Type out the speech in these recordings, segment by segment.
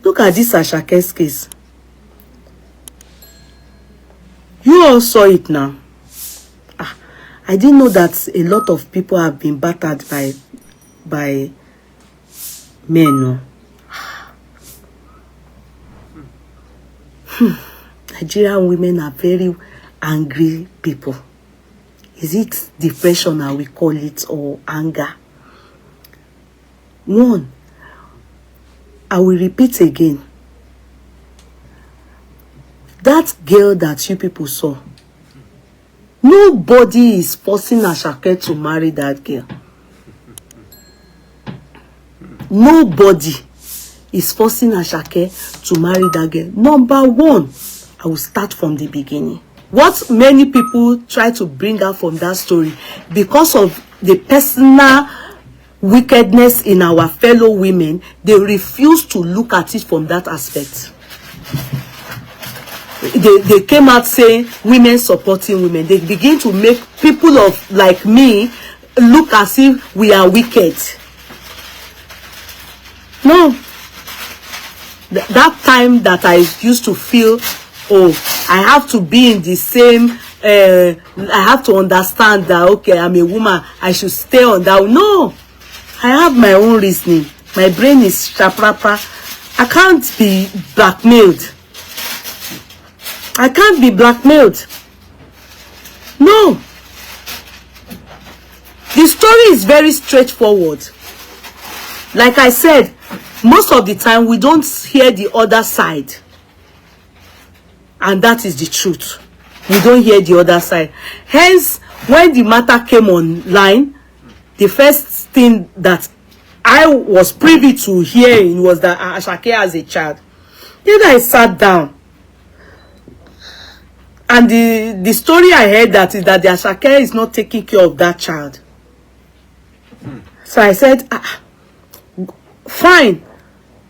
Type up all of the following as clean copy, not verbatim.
Look at this Asake's case. You all saw it now. I didn't know that a lot of people have been battered by men. No? Nigerian women are very angry people. Is it depression, how we call it, or anger? One, I will repeat again. That girl that you people saw, nobody is forcing Asake to marry that girl. Nobody is forcing Asake to marry that girl. Number one, I will start from the beginning. What many people try to bring out from that story, because of the personal wickedness in our fellow women, they refuse to look at it from that aspect. They came out saying women supporting women. They begin to make people of like me look as if we are wicked. No. That time that I used to feel, oh, I have to be in the same, I have to understand that, okay, I'm a woman, I should stay on that. No. I have my own reasoning. My brain is shaprapa. I can't be blackmailed. I can't be blackmailed. No. The story is very straightforward. Like I said, most of the time we don't hear the other side. And that is the truth. We don't hear the other side. Hence, when the matter came online, the first thing that I was privy to hearing was that Asake as a child. Then I sat down. And the story I heard that is that the Asake is not taking care of that child. So I said, fine.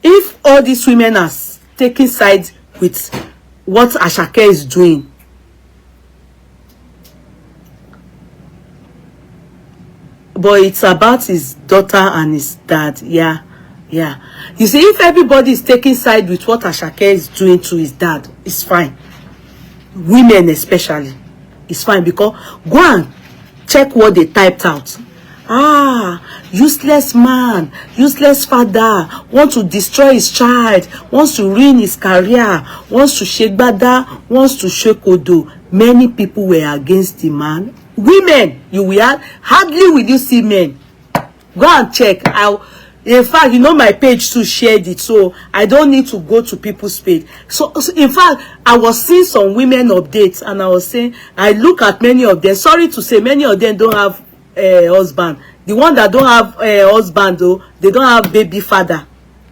If all these women are taking sides with what Asake is doing, but it's about his daughter and his dad. Yeah. You see, if everybody is taking side with what Asake is doing to his dad, it's fine. Women especially, it's fine, because go and check what they typed out. Useless man, useless father, wants to destroy his child, wants to ruin his career, wants to shake bada, wants to shake odo. Many people were against the man. Women, you will hardly will you see men. Go and check. In fact, you know, my page too shared it, so I don't need to go to people's page. So in fact, I was seeing some women updates, and I was saying, I look at many of them. Sorry to say, many of them don't have husband. The one that don't have husband, though, they don't have baby father.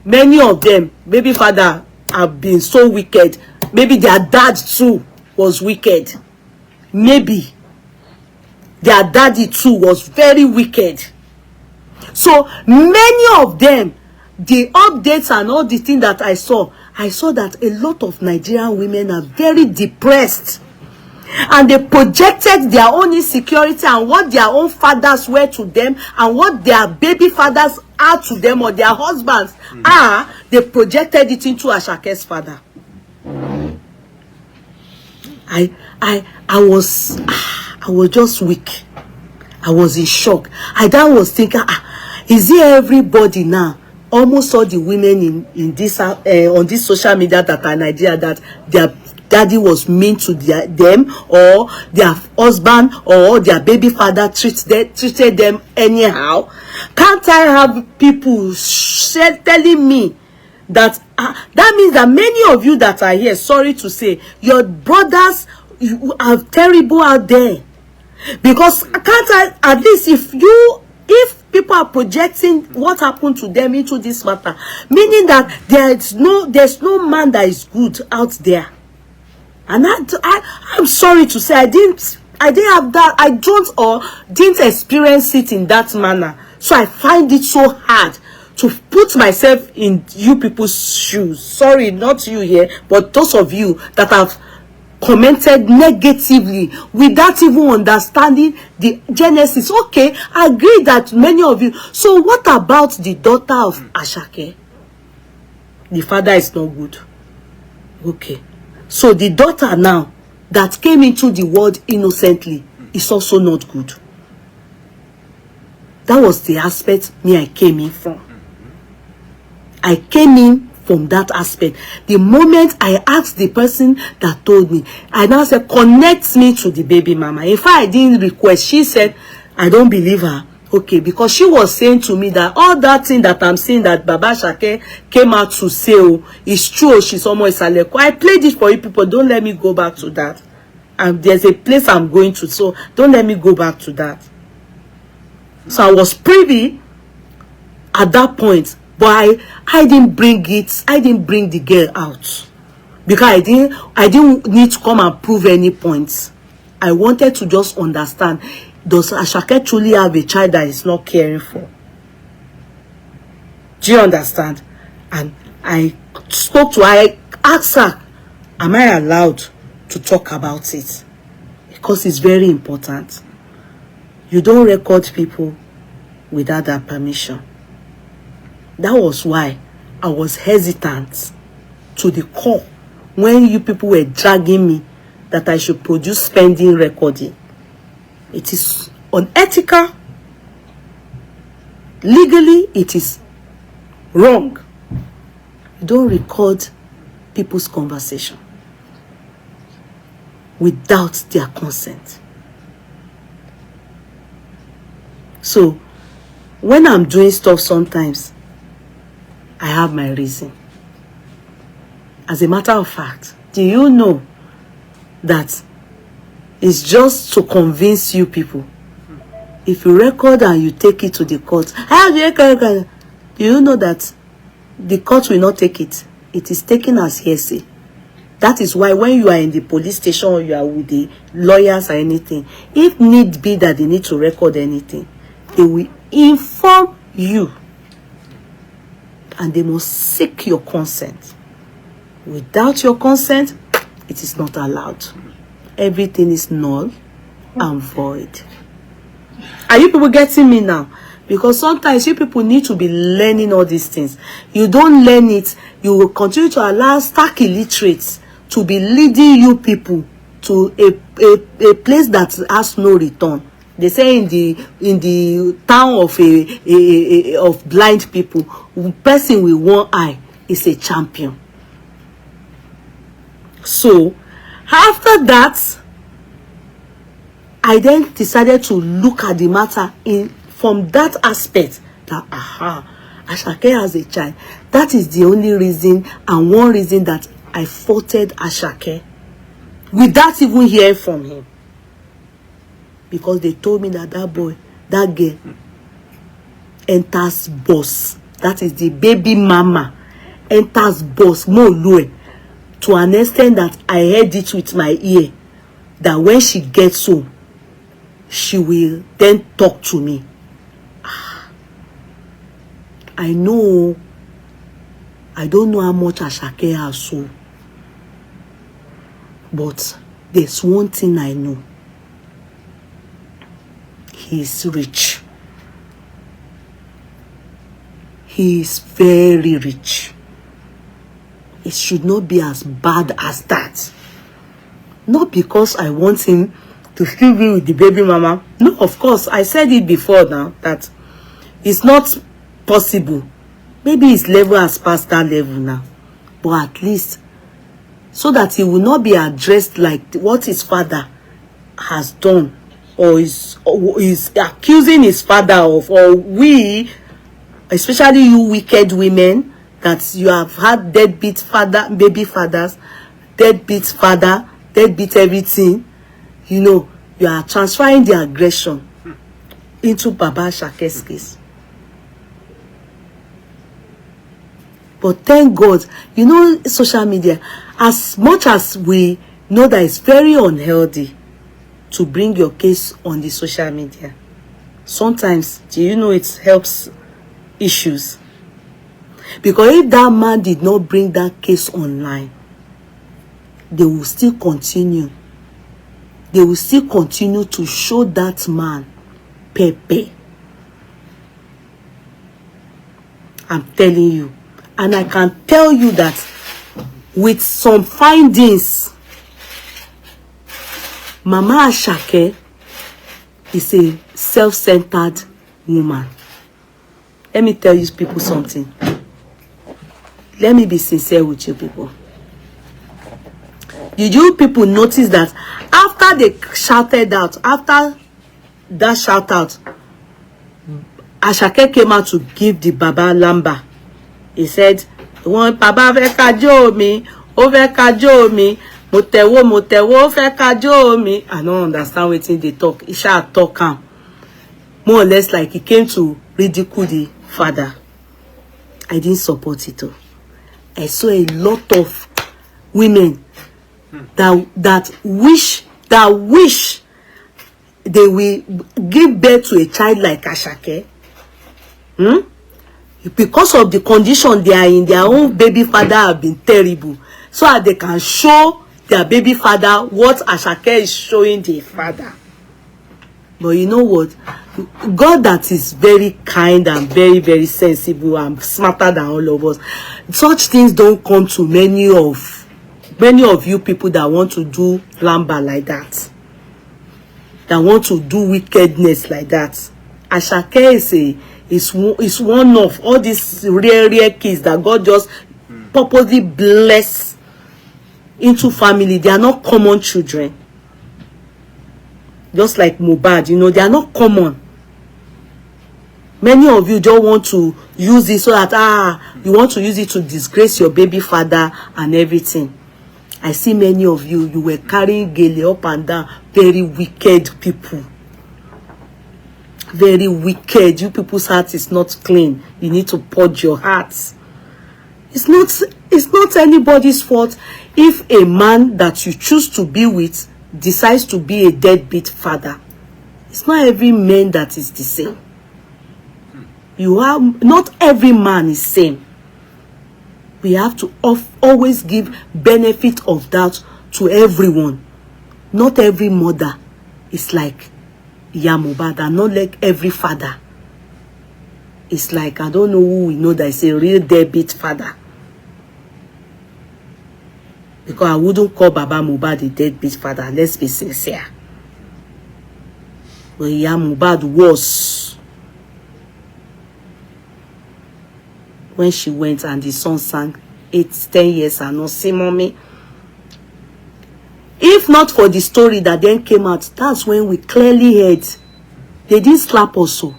Many of them, baby father, have been so wicked. Maybe their dad too was wicked. Maybe their daddy too was very wicked. So many of them, the updates and all the things that I saw that a lot of Nigerian women are very depressed. And they projected their own insecurity and what their own fathers were to them and what their baby fathers are to them, or their husbands are. They projected it into Asake's father. I was just weak. I was in shock. I then was thinking, is it everybody now? Almost all the women in this on this social media that are Nigeria, that their daddy was mean to them, or their husband or their baby father treated them anyhow. Can't I have people telling me that that means that many of you that are here, sorry to say, your brothers are terrible out there? Because can't I, at least if people are projecting what happened to them into this matter, meaning that there's no man that is good out there. And I'm sorry to say, I didn't have that. I didn't experience it in that manner. So I find it so hard to put myself in you people's shoes. Sorry, not you here, but those of you that have commented negatively without even understanding the genesis. Okay, I agree that many of you. So what about the daughter of Asake? the father is not good. Okay. So the daughter now that came into the world innocently is also not good. That was the aspect I came in from. I came in from that aspect. The moment I asked the person that told me, I now said, connect me to the baby mama. If I didn't request, she said, I don't believe her. Okay, because she was saying to me that all that thing that I'm saying that Baba Asake came out to say, oh, is true, she's almost Aleko. I played it for you people. Don't let me go back to that. And there's a place I'm going to, so don't let me go back to that. So I was privy at that point, but I didn't bring it. I didn't bring the girl out because I didn't need to come and prove any points. I wanted to just understand, does Asake truly have a child that is not caring for? Do you understand? And I spoke to her. I asked her, am I allowed to talk about it? Because it's very important. You don't record people without their permission. That was why I was hesitant to the core when you people were dragging me that I should produce spending recording. It is unethical. Legally, it is wrong. You don't record people's conversation without their consent. So, when I'm doing stuff sometimes, I have my reason. As a matter of fact, do you know that it's just to convince you people? If you record and you take it to the court, do you know that the court will not take it? It is taken as hearsay. That is why when you are in the police station or you are with the lawyers or anything, if need be that they need to record anything, they will inform you. And they must seek your consent. Without your consent, it is not allowed. Everything is null and void. Are you people getting me now? Because sometimes you people need to be learning all these things. You don't learn it, you will continue to allow stark illiterates to be leading you people to a place that has no return. They say in the town of blind people, person with one eye is a champion. So after that, I then decided to look at the matter from that aspect that Asake has a child. That is the only reason and one reason that I faulted Asake without even hearing from him. Because they told me that that girl enters boss. That is the baby mama enters boss Molue, to an extent that I heard it with my ear, that when she gets home, she will then talk to me. I know, I don't know how much Asake has so, but there's one thing I know. He is rich. He is very rich. It should not be as bad as that. Not because I want him to still be with the baby mama. No, of course, I said it before now that it's not possible. Maybe his level has passed that level now. But at least, so that he will not be addressed like what his father has done, or is accusing his father of, or we, especially you wicked women, that you have had deadbeat father, baby fathers, deadbeat father, deadbeat everything. You know, you are transferring the aggression into Baba Asake's case. But thank God, you know, social media, as much as we know that it's very unhealthy to bring your case on the social media, sometimes, do you know, it helps issues. Because if that man did not bring that case online, they will still continue. They will still continue to show that man Pepe. I'm telling you, And I can tell you that with some findings, Mama Asake is a self-centered woman. Let me tell you people something. Let me be sincere with you people. Did you people notice that after they shouted out, after that shout out, Asake came out to give the Baba lamba. He said, "One Baba fe kajo mi, o fe kajo mi, motewo fe kajo mi." I don't understand wetin they talk. He shall talk am. More or less like he came to ridicule the father. I didn't support it though. I saw a lot of women that wish they will give birth to a child like Asake. Because of the condition they are in, their own baby father have been terrible. So that they can show their baby father what Asake is showing the father. But you know what? God that is very kind and very, very sensible and smarter than all of us. Such things don't come to many of you people that want to do lamba like that. That want to do wickedness like that. Asake is one of all these rare kids that God just purposely bless into family. They are not common children. Just like Mohbad, you know, they are not common. Many of you don't want to use it so that you want to use it to disgrace your baby father and everything. I see many of you were carrying gele up and down. Very wicked people. Very wicked. You people's heart is not clean. You need to purge your hearts. It's not anybody's fault if a man that you choose to be with decides to be a deadbeat father. It's not every man that is the same. Not every man is same. We have to always give benefit of doubt to everyone. Not every mother is like Iya Mohbad, and not like every father. It's like, I don't know who we know that is a real deadbeat father. Because I wouldn't call Baba Mohbad a deadbeat father. Let's be sincere. But Iya Mohbad was. When she went and the son sang 8-10 years and not see mommy. If not for the story that then came out, that's when we clearly heard. They didn't slap us so.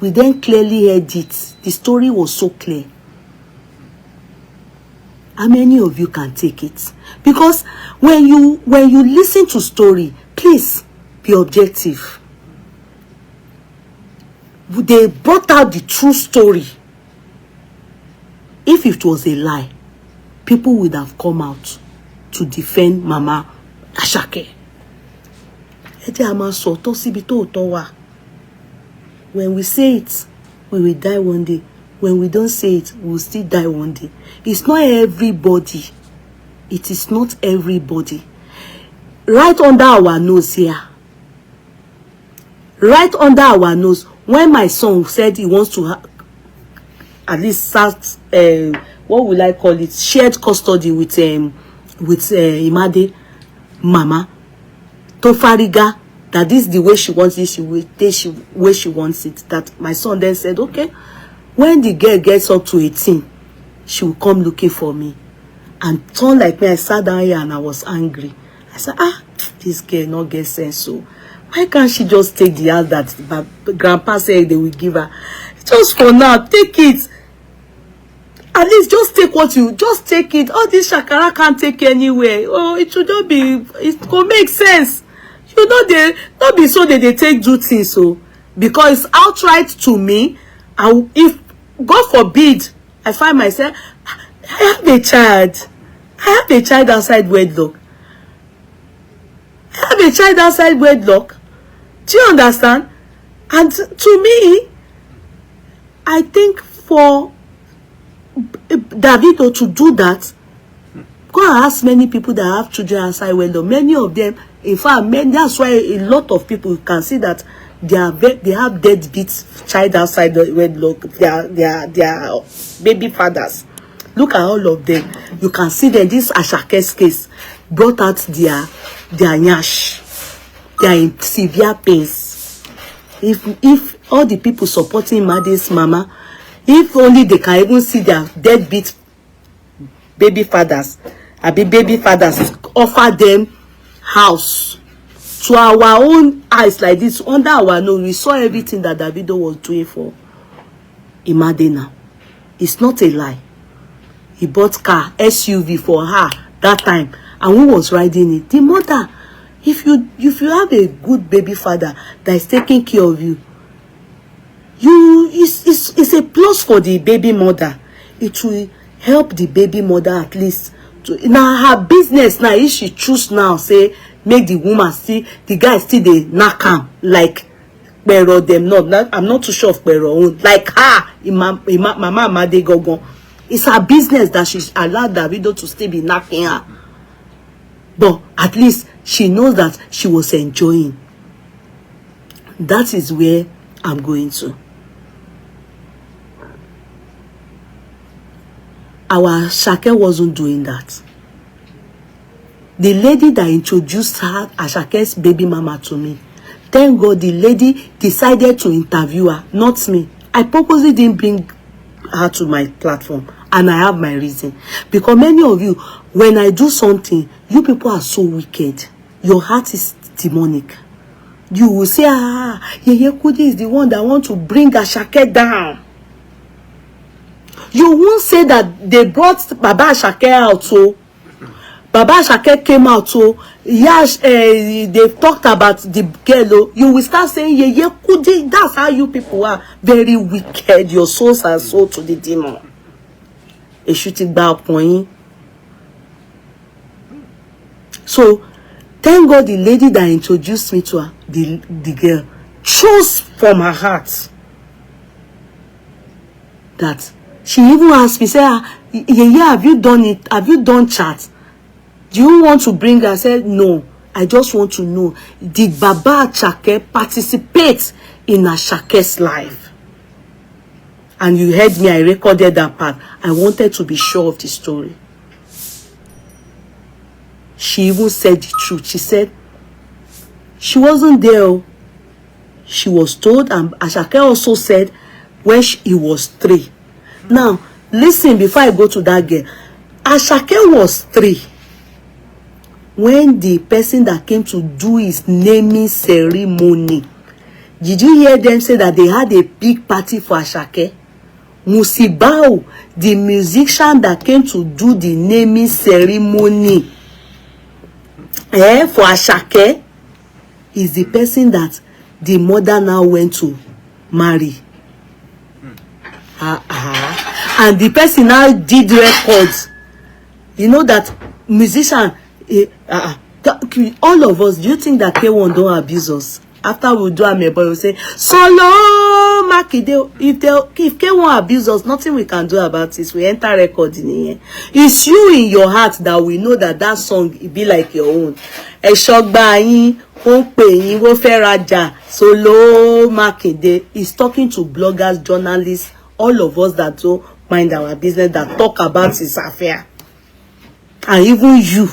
We then clearly heard it. The story was so clear. How many of you can take it? Because when you listen to story, please be objective. They brought out the true story. If it was a lie, people would have come out to defend Mama Asake. When we say it, we will die one day. When we don't say it, we will still die one day. It's not everybody. It is not everybody. Right under our nose here. Right under our nose. When my son said he wants to at least start, what will I call it? Shared custody with Imade Mama. Tofariga. That is the way she wants it, the way she wants it. That my son then said, okay, when the girl gets up to 18, she will come looking for me. And turn like me, I sat down here and I was angry. I said, this girl not get sense. So why can't she just take the house that grandpa said they will give her? Just for now, take it. At least just take just take it. All this shakara can't take anywhere. Oh, it should not be, it could make sense. You know, they not be so that they take do things so. Because it's outright to me, if God forbid I find myself, I have a child. I have a child outside wedlock. I have a child outside wedlock. Do you understand? And to me, I think for Davido to do that, go and ask many people that have children outside wedlock. Many of them, in fact, that's why a lot of people can see that they have deadbeat child outside the wedlock. They are baby fathers. Look at all of them. You can see that this Asake's case brought out their nyash. They are in severe pains. If all the people supporting Made's mama, if only they can even see their deadbeat baby fathers, baby fathers offer them house to our own eyes like this, under our nose, we saw everything that Davido was doing for Imade now. It's not a lie. He bought car, SUV for her that time, and who was riding it? The mother. If you have a good baby father that is taking care of you, it's a plus for the baby mother. It will help the baby mother at least. Now her business now, if she choose now, say make the woman see the guy still they knock him like Pero them not. I'm not too sure of Pero own. Like her, Mama Made Gogon. It's her business that she allowed Davido to still be knocking her. But at least she knows that she was enjoying. That is where I'm going to. Our Asake wasn't doing that. The lady that introduced her, Asake's baby mama, to me, thank God the lady decided to interview her, not me. I purposely didn't bring her to my platform, and I have my reason. Because many of you, when I do something, you people are so wicked. Your heart is demonic. You will say, Yeye Kudi is the one that want to bring Asake down. You won't say that they brought Baba Asake out, so Baba Asake came out, so yes, they talked about the girl. You will start saying, Yeye Kudi. That's how you people are. Very wicked. Your souls are sold to the demon. A shooting back point. So, thank God the lady that introduced me to her, the girl, chose from her heart that she even asked me, say, yeah, have you done it? Have you done chat? Do you want to bring her? I said, no. I just want to know, did Baba Asake participate in Asake's life? And you heard me, I recorded that part. I wanted to be sure of the story. She even said the truth. She said she wasn't there. She was told, and Asake also said when he was 3. Now, listen before I go to that girl. Asake was 3 when the person that came to do his naming ceremony. Did you hear them say that they had a big party for Asake? Musibao, the musician that came to do the naming ceremony for Asake, is the person that the mother now went to marry. And the person now did records. You know that musician, all of us, do you think that K1 don't abuse us? After we do a boy will say, Solo Makide. If K1 abuse us, nothing we can do about it. We enter recording here. It's you in your heart that we know that that song it be like your own. Eshogba yin, won pe yin, wo fe raja. Solo Makide is talking to bloggers, journalists, all of us that don't mind our business, that talk about his affair. And even you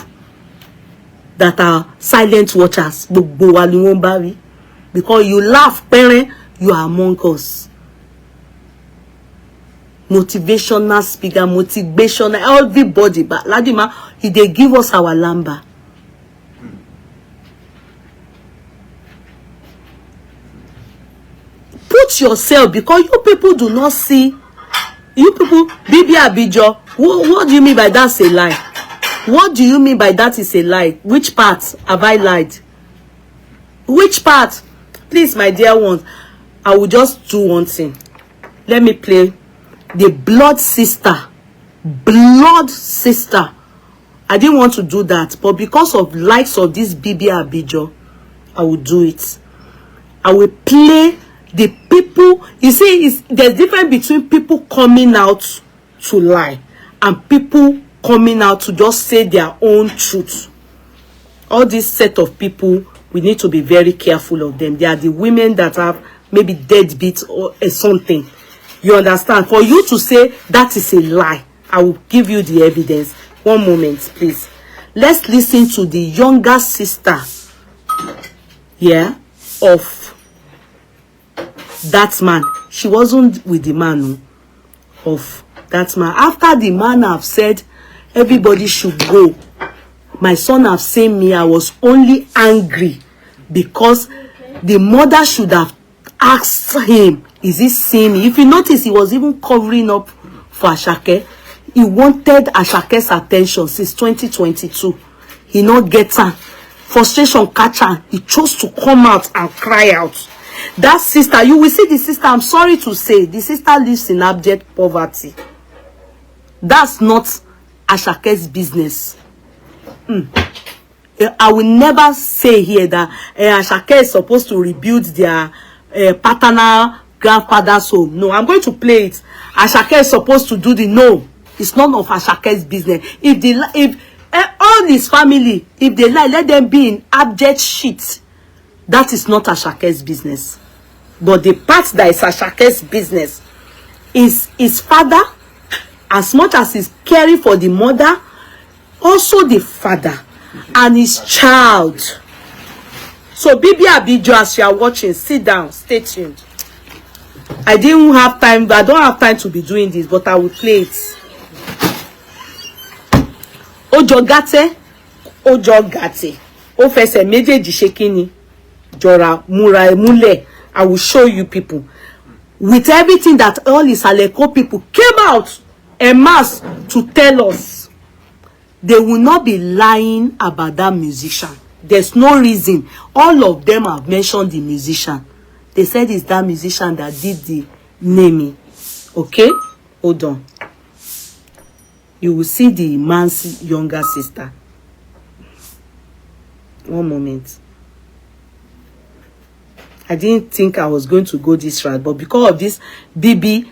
that are silent watchers, because you laugh, parent, you are among us. Motivational speaker, motivational, everybody, but Ladima, they give us our lamba. Put yourself, because you people do not see, you people, Bibi Abijo, what do you mean by that's a lie? What do you mean by that is a lie? Which part have I lied? Which part? Please, my dear ones, I will just do one thing. Let me play the blood sister. Blood sister. I didn't want to do that, but because of likes of this Bibi Abijo, I will do it. I will play the people. You see, there's difference between people coming out to lie and people coming out to just say their own truth. All this set of people, we need to be very careful of them. They are the women that have maybe deadbeats or something. You understand? For you to say that is a lie I will give you the evidence. One moment, please. Let's listen to the younger sister, yeah, of that man. She wasn't with the man, of that man. After the man have said everybody should go, my son have seen me, I was only angry because the mother should have asked him, is he seeing me? If you notice, he was even covering up for Asake. He wanted Asake's attention since 2022. He not get her. Frustration catch her. He chose to come out and cry out. That sister, you will see the sister, I'm sorry to say, the sister lives in abject poverty. That's not Asake's business. I will never say here that Asake is supposed to rebuild their paternal grandfather's home. No, I'm going to play it. Asake is supposed to do the no. It's none of Asake's business. If all his family, if they lie, let them be in abject shit. That is not Asake's business. But the part that is Asake's business is his father, as much as he's caring for the mother, also the father and his child. So Bibi Abijo, as you are watching, sit down, stay tuned. I didn't have time, I don't have time to be doing this, but I will play it. Ojo gate, o fẹsẹ̀ méjèèjì ṣe kíni, jọra múra emúlẹ̀. I will show you people. With everything that all his Aleko people came out en masse to tell us, they will not be lying about that musician. There's no reason. All of them have mentioned the musician. They said it's that musician that did the naming. Okay? Hold on. You will see the man's younger sister. One moment. I didn't think I was going to go this route, but because of this Bibi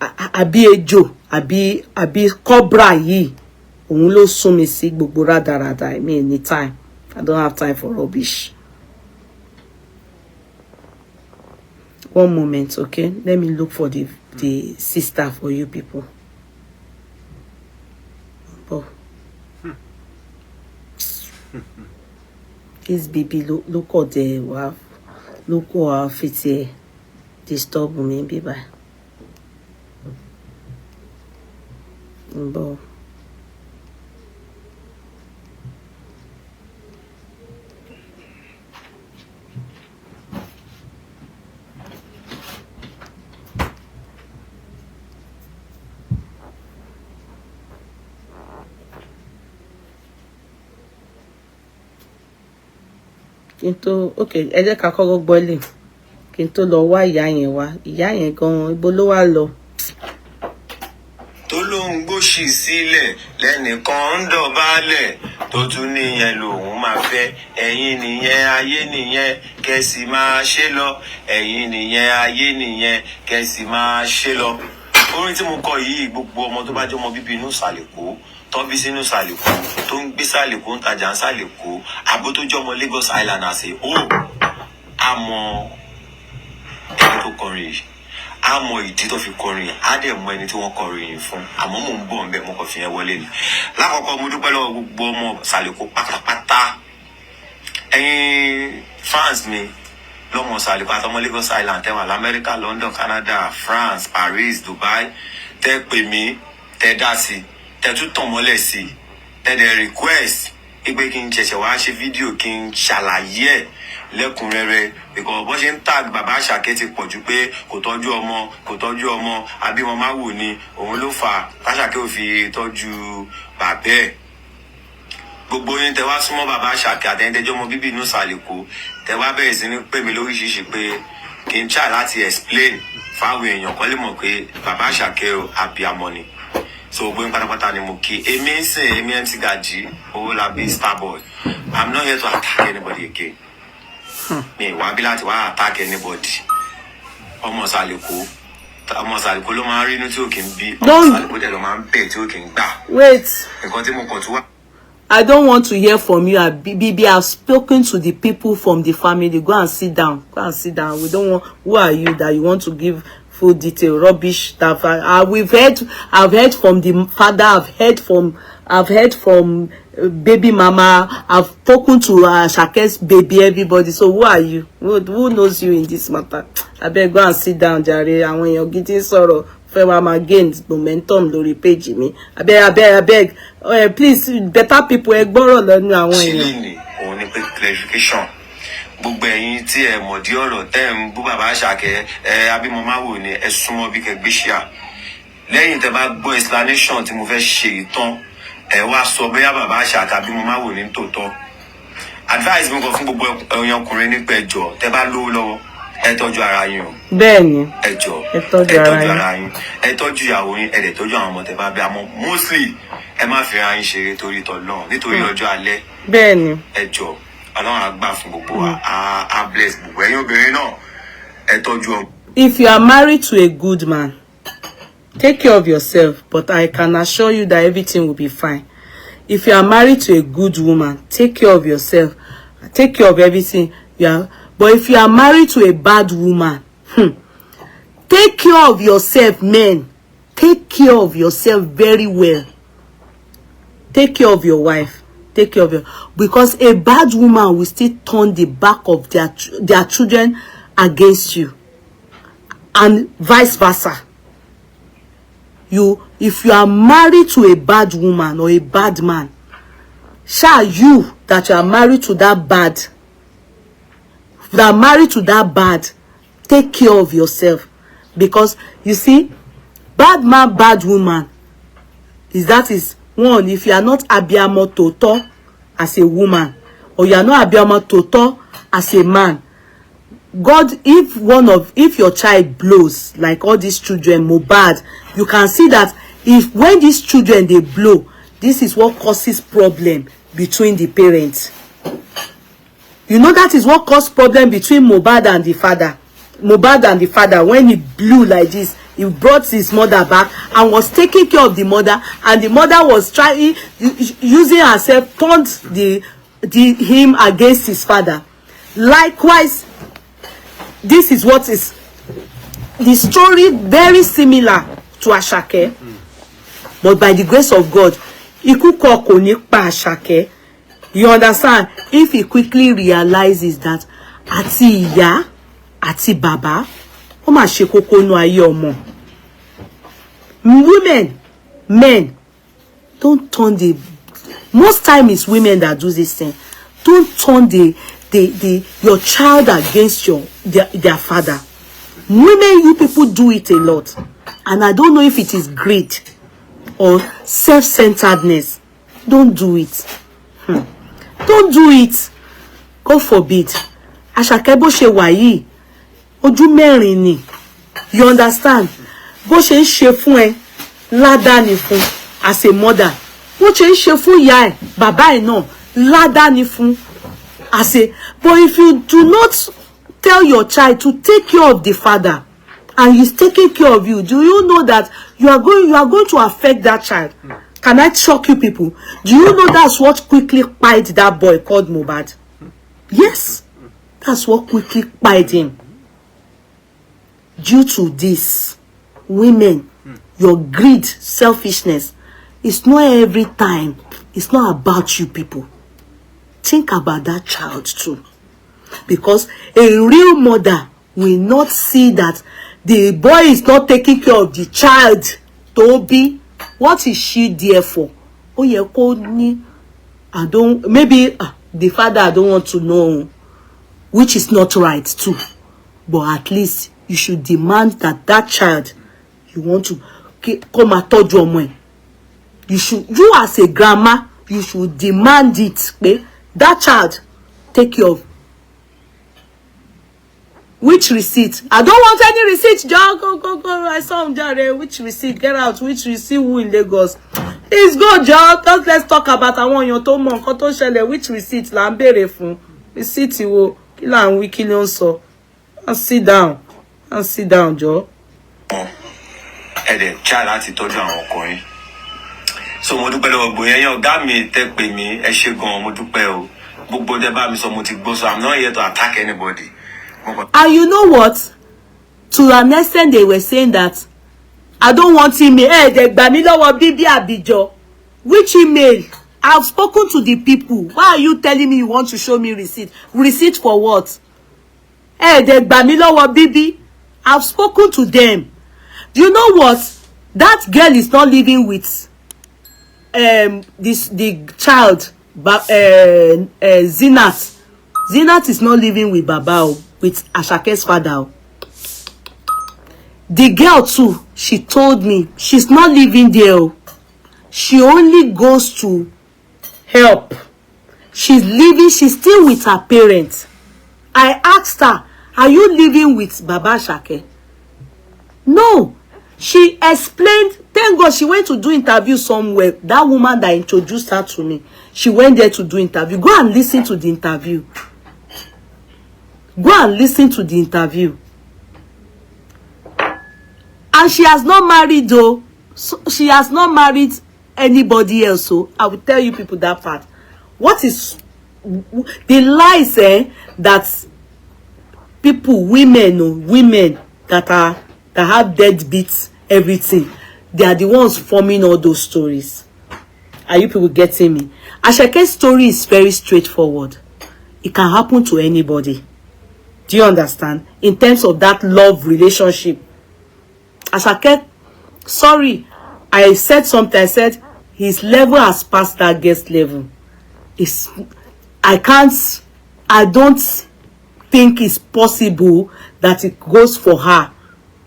Abi Ejo, Abi Cobra yi, òun ló sún mi sí gbogbo rádaràda. I mean, any time. I don't have time for rubbish. One moment, okay? Let me look for the sister for you people. Oh. This baby, look what they have. Look what outfit here. Disturb me, baby. Bo. Okay, ẹ jẹ́ ká kọ́kọ́ gbọ́lé kí n tó lọ wá ìyá yẹn wá. Ìyá yẹn gan ibo ló wá lọ. Tó lóhun gbóṣì sílẹ̀ lẹ́nìkan ń dọ̀bálẹ̀ tó tún níyẹn lòun máa fẹ́. Ẹ̀yin nìyẹn ayé nìyẹn kẹ́sì máa ṣe lọ. Ẹ̀yin nìyẹn ayé nìyẹn kẹ́sì máa ṣe lọ. Orin tí mo kọ yìí, gbogbo ọmọ tó bá jẹ́ ọmọ bíbí inú Ìsàlẹ̀kó tó bí sínú Ìsàlẹ̀kó tó ń gbé Ìsàlẹ̀kó ń tajà ń Ìsàlẹ̀kó àbó tó jẹ́ ọmọ Lagos Island àṣẹ àmọ́ ẹni tó kọrin yìí, àmọ́ ìdí tó fi kọrin yìí, á dẹ̀ mọ ẹni tí wọ́n kọrin yìí fún. Àmọ́ mò ń bọ̀ ń bẹ̀ mo kàn fi yẹn wọlé ni. Lákọ̀ọ́kọ́ mo dúpẹ́ lọ́wọ́ gbogbo ọmọ Ìsàlẹ̀kó pátápátá. Ẹ̀yin fans mi lọ́mọ Ìsàlẹ̀kó àtọmọ Lagos Island tẹ́ wà l'Amẹ́ríkà, London, Canada, France, Paris, Dubai, tẹ́ pè mí, tẹ́ dá sí, tẹ́ tún tàn mọ́lẹ̀ sí, tẹ́ dẹ̀ request pé kí n ṣẹ̀ṣẹ̀ wá ṣe fídíò kí n ṣàlàyé ẹ̀ lẹ́kùnrẹ́rẹ́ because bó ṣe ń tag bàbá Asake ti pọ̀ jù pé kò tọ́jú ọmọ àbí wọn máa wò ní òun ló fà Asake ò fi tọ́jú bàbá ẹ̀. Gbogbo yín tẹ́ wá súnmọ́ bàbá Asake àtẹ̀yìntẹ́jọ́ ọmọ bíbí inú Ìsàlẹ̀kó tẹ́ wá bẹ̀rẹ̀ sí ní pè mí lóríṣiríṣi pé kí n try láti explain fáwọn èèyàn kan lè mọ̀ pé bàbá Asake abiyamọ ni. So gbogbo yín pátápátá ni mo kí. Èmi ń sìn, èmi MC Gaji Owólabí Starboy. I'm not here to attack anybody again. Me wá bí láti wá attack anybody. Ọmọ Ìsàlẹ̀kó ló máa ń rí inú tí ò kí ń bí. Ọmọ Ìsàlẹ̀kó dẹ̀ ló máa ń bẹ̀ tí ò kí ń gbà. Wait. Nǹkan tí mo kàn tún wá. I don't want to hear from you. Bibi, I've spoken to the people from the family. Go and sit down. Go and sit down. We don't want. Who are you that you want to give full detail rubbish that I've heard from the father, I've heard from baby mama, I've spoken to Asake's baby, everybody. So who are you? Who knows you in this matter? I beg, go and sit down, Jare. And when you're getting sorrow, mama gains momentum lórí page me. I beg. Please, better people gbọ́rọ̀ lẹ́nu àwọn èèyàn. Òun ni pé clarification. Gbogbo ẹ̀yin tí ẹ mọ̀ di ọ̀rọ̀ tẹ́ ń bú bàbá Asake abímọ máa wò ni ẹ súnmọ́ bí kẹ́ gbé ṣíà. Lẹ́yìn tẹ́ bá gbọ́ explanation tí mo fẹ́ ṣe ìtàn ẹ wá sọ bóyá bàbá Asake abímọ máa wò ní tòótọ́. Advice mi kàn fún gbogbo ẹ̀yin ọkùnrin nípa ẹjọ́ tẹ́ bá lówó lọ́wọ́ ẹ tọ́jú ara yín o. Bẹ́ẹ̀ni. Ẹ jọ̀ọ́ ẹ tọ́jú ara yín. Ẹ tọ́jú ìyàwó yín, ẹ dẹ̀ tọ́jú àwọn ọmọ tẹ́ bá bí àmọ́ mostly ẹ má fi ara yín ṣeré torí t'Ọlọ́run nítorí ọjọ́ alẹ́. Bẹ́ẹ̀ni. Ẹ jọ̀ọ́ Ọlọ́run á gbà fún gbogbo wa. Á bless gbogbo ẹ̀yin obìnrin náà. Ẹ tọ́jú ọmọ. If you are married to a good man, take care of yourself, but I can assure you that everything will be fine. If you are married to a good woman, take care of yourself, take care of everything. But if you are married to a bad woman, take care of yourself, men. Take care of yourself very well. Take care of your wife. Take care of your, because a bad woman will still turn the back of their children against you, and vice versa. If you are married to a bad woman or a bad man, shall you that you are married to that bad, take care of yourself. Because you see, bad man, bad woman, is one, if you are not abiyamo toto as a woman, or you are not abiyamo toto as a man, God, if your child blows, like all these children, Mohbad, you can see that when these children, they blow, this is what causes problem between the parents. You know, that is what caused problem between Mohbad and the father. Mohbad and the father, when he blew like this, he brought his mother back and was taking care of the mother, and the mother was trying, using herself, turned him against his father. Likewise, this is what is the story, very similar to Asake, but by the grace of God, Ikuko kò ní pa Asake. You understand? If he quickly realizes that àti ìyá àti bàbá ó mà ṣe kókó nú ayé ọmọ. Men, don't turn most time it's women that do this thing. Don't turn your child against their father. Women, you people do it a lot, and I don't know if it is greed or self-centeredness. Don't do it. Don't do it. God forbid. Asake bó ṣe wà yìí, ojú mẹ́rin ni. You understand? Bó ṣe ń ṣe fún ẹ, ládàá ni fún as a mother. Bó ṣe ń ṣe fún ìyá ẹ, bàbá ẹ náà, ládàá ni fún as a. But if you do not tell your child to take care of the father, and he's taking care of you, do you know that you are going to affect that child? Can I shock you people? Do you know that's what quickly killed that boy called Mohbad? Yes, that's what quickly killed him. Due to this, women, your greed, selfishness, it's not every time. It's not about you people. Think about that child too. Because a real mother will not see that the boy is not taking care of the child. Toby, what is she there for? Oh, you called me. Maybe the father, I don't want to know, which is not right too. But at least you should demand that child, you want to come and touch your mind. You as a grandma, you should demand it. Okay? That child, take care of. Which receipt? I don't want any receipt. Go. I saw him there. Which receipt? Get out. Which receipt? Who in Lagos? Please go, Joe. Let's talk about I want your tomo. Koto shele. Which receipt? La mbere fun. Receipt wo. Kila and wiki leon so. And sit down. Joe. Ede child láti tọ́jú àwọn ọkùnrin. So mo dúpẹ́ lọ́wọ́ gbogbo yẹn ọ̀gá mi tẹ́ pè mí ẹ ṣé gan mo dúpẹ́ o. Gbogbo dé bá mi sọ mo ti gbọ́, so I'm not here to attack anybody. And you know what? To an extent, they were saying that I don't want email. Hey, they Bamilowo Bibi Abijo. Which email? I've spoken to the people. Why are you telling me you want to show me receipt? Receipt for what? Hey, they Bamilowo Bibi. I've spoken to them. Do you know what? That girl is not living with the child, Zinat. Zinat is not living with Baba, with Asake's father. The girl too, she told me she's not living there. She only goes to help. She's living, she's still with her parents. I asked her, are you living with Baba Asake? No. She explained, thank God she went to do interview somewhere. That woman that introduced her to me, she went there to do interview. Go and listen to the interview. Go and listen to the interview. And she has not married though. So she has not married anybody else. So I will tell you people that part. What is the lies that people, women that have deadbeats, everything, they are the ones forming all those stories. Are you people getting me? Asake's story is very straightforward. It can happen to anybody. Do you understand? In terms of that love relationship. Asake, sorry, I said something. I said his level has passed that guest level. I don't think it's possible that it goes for her.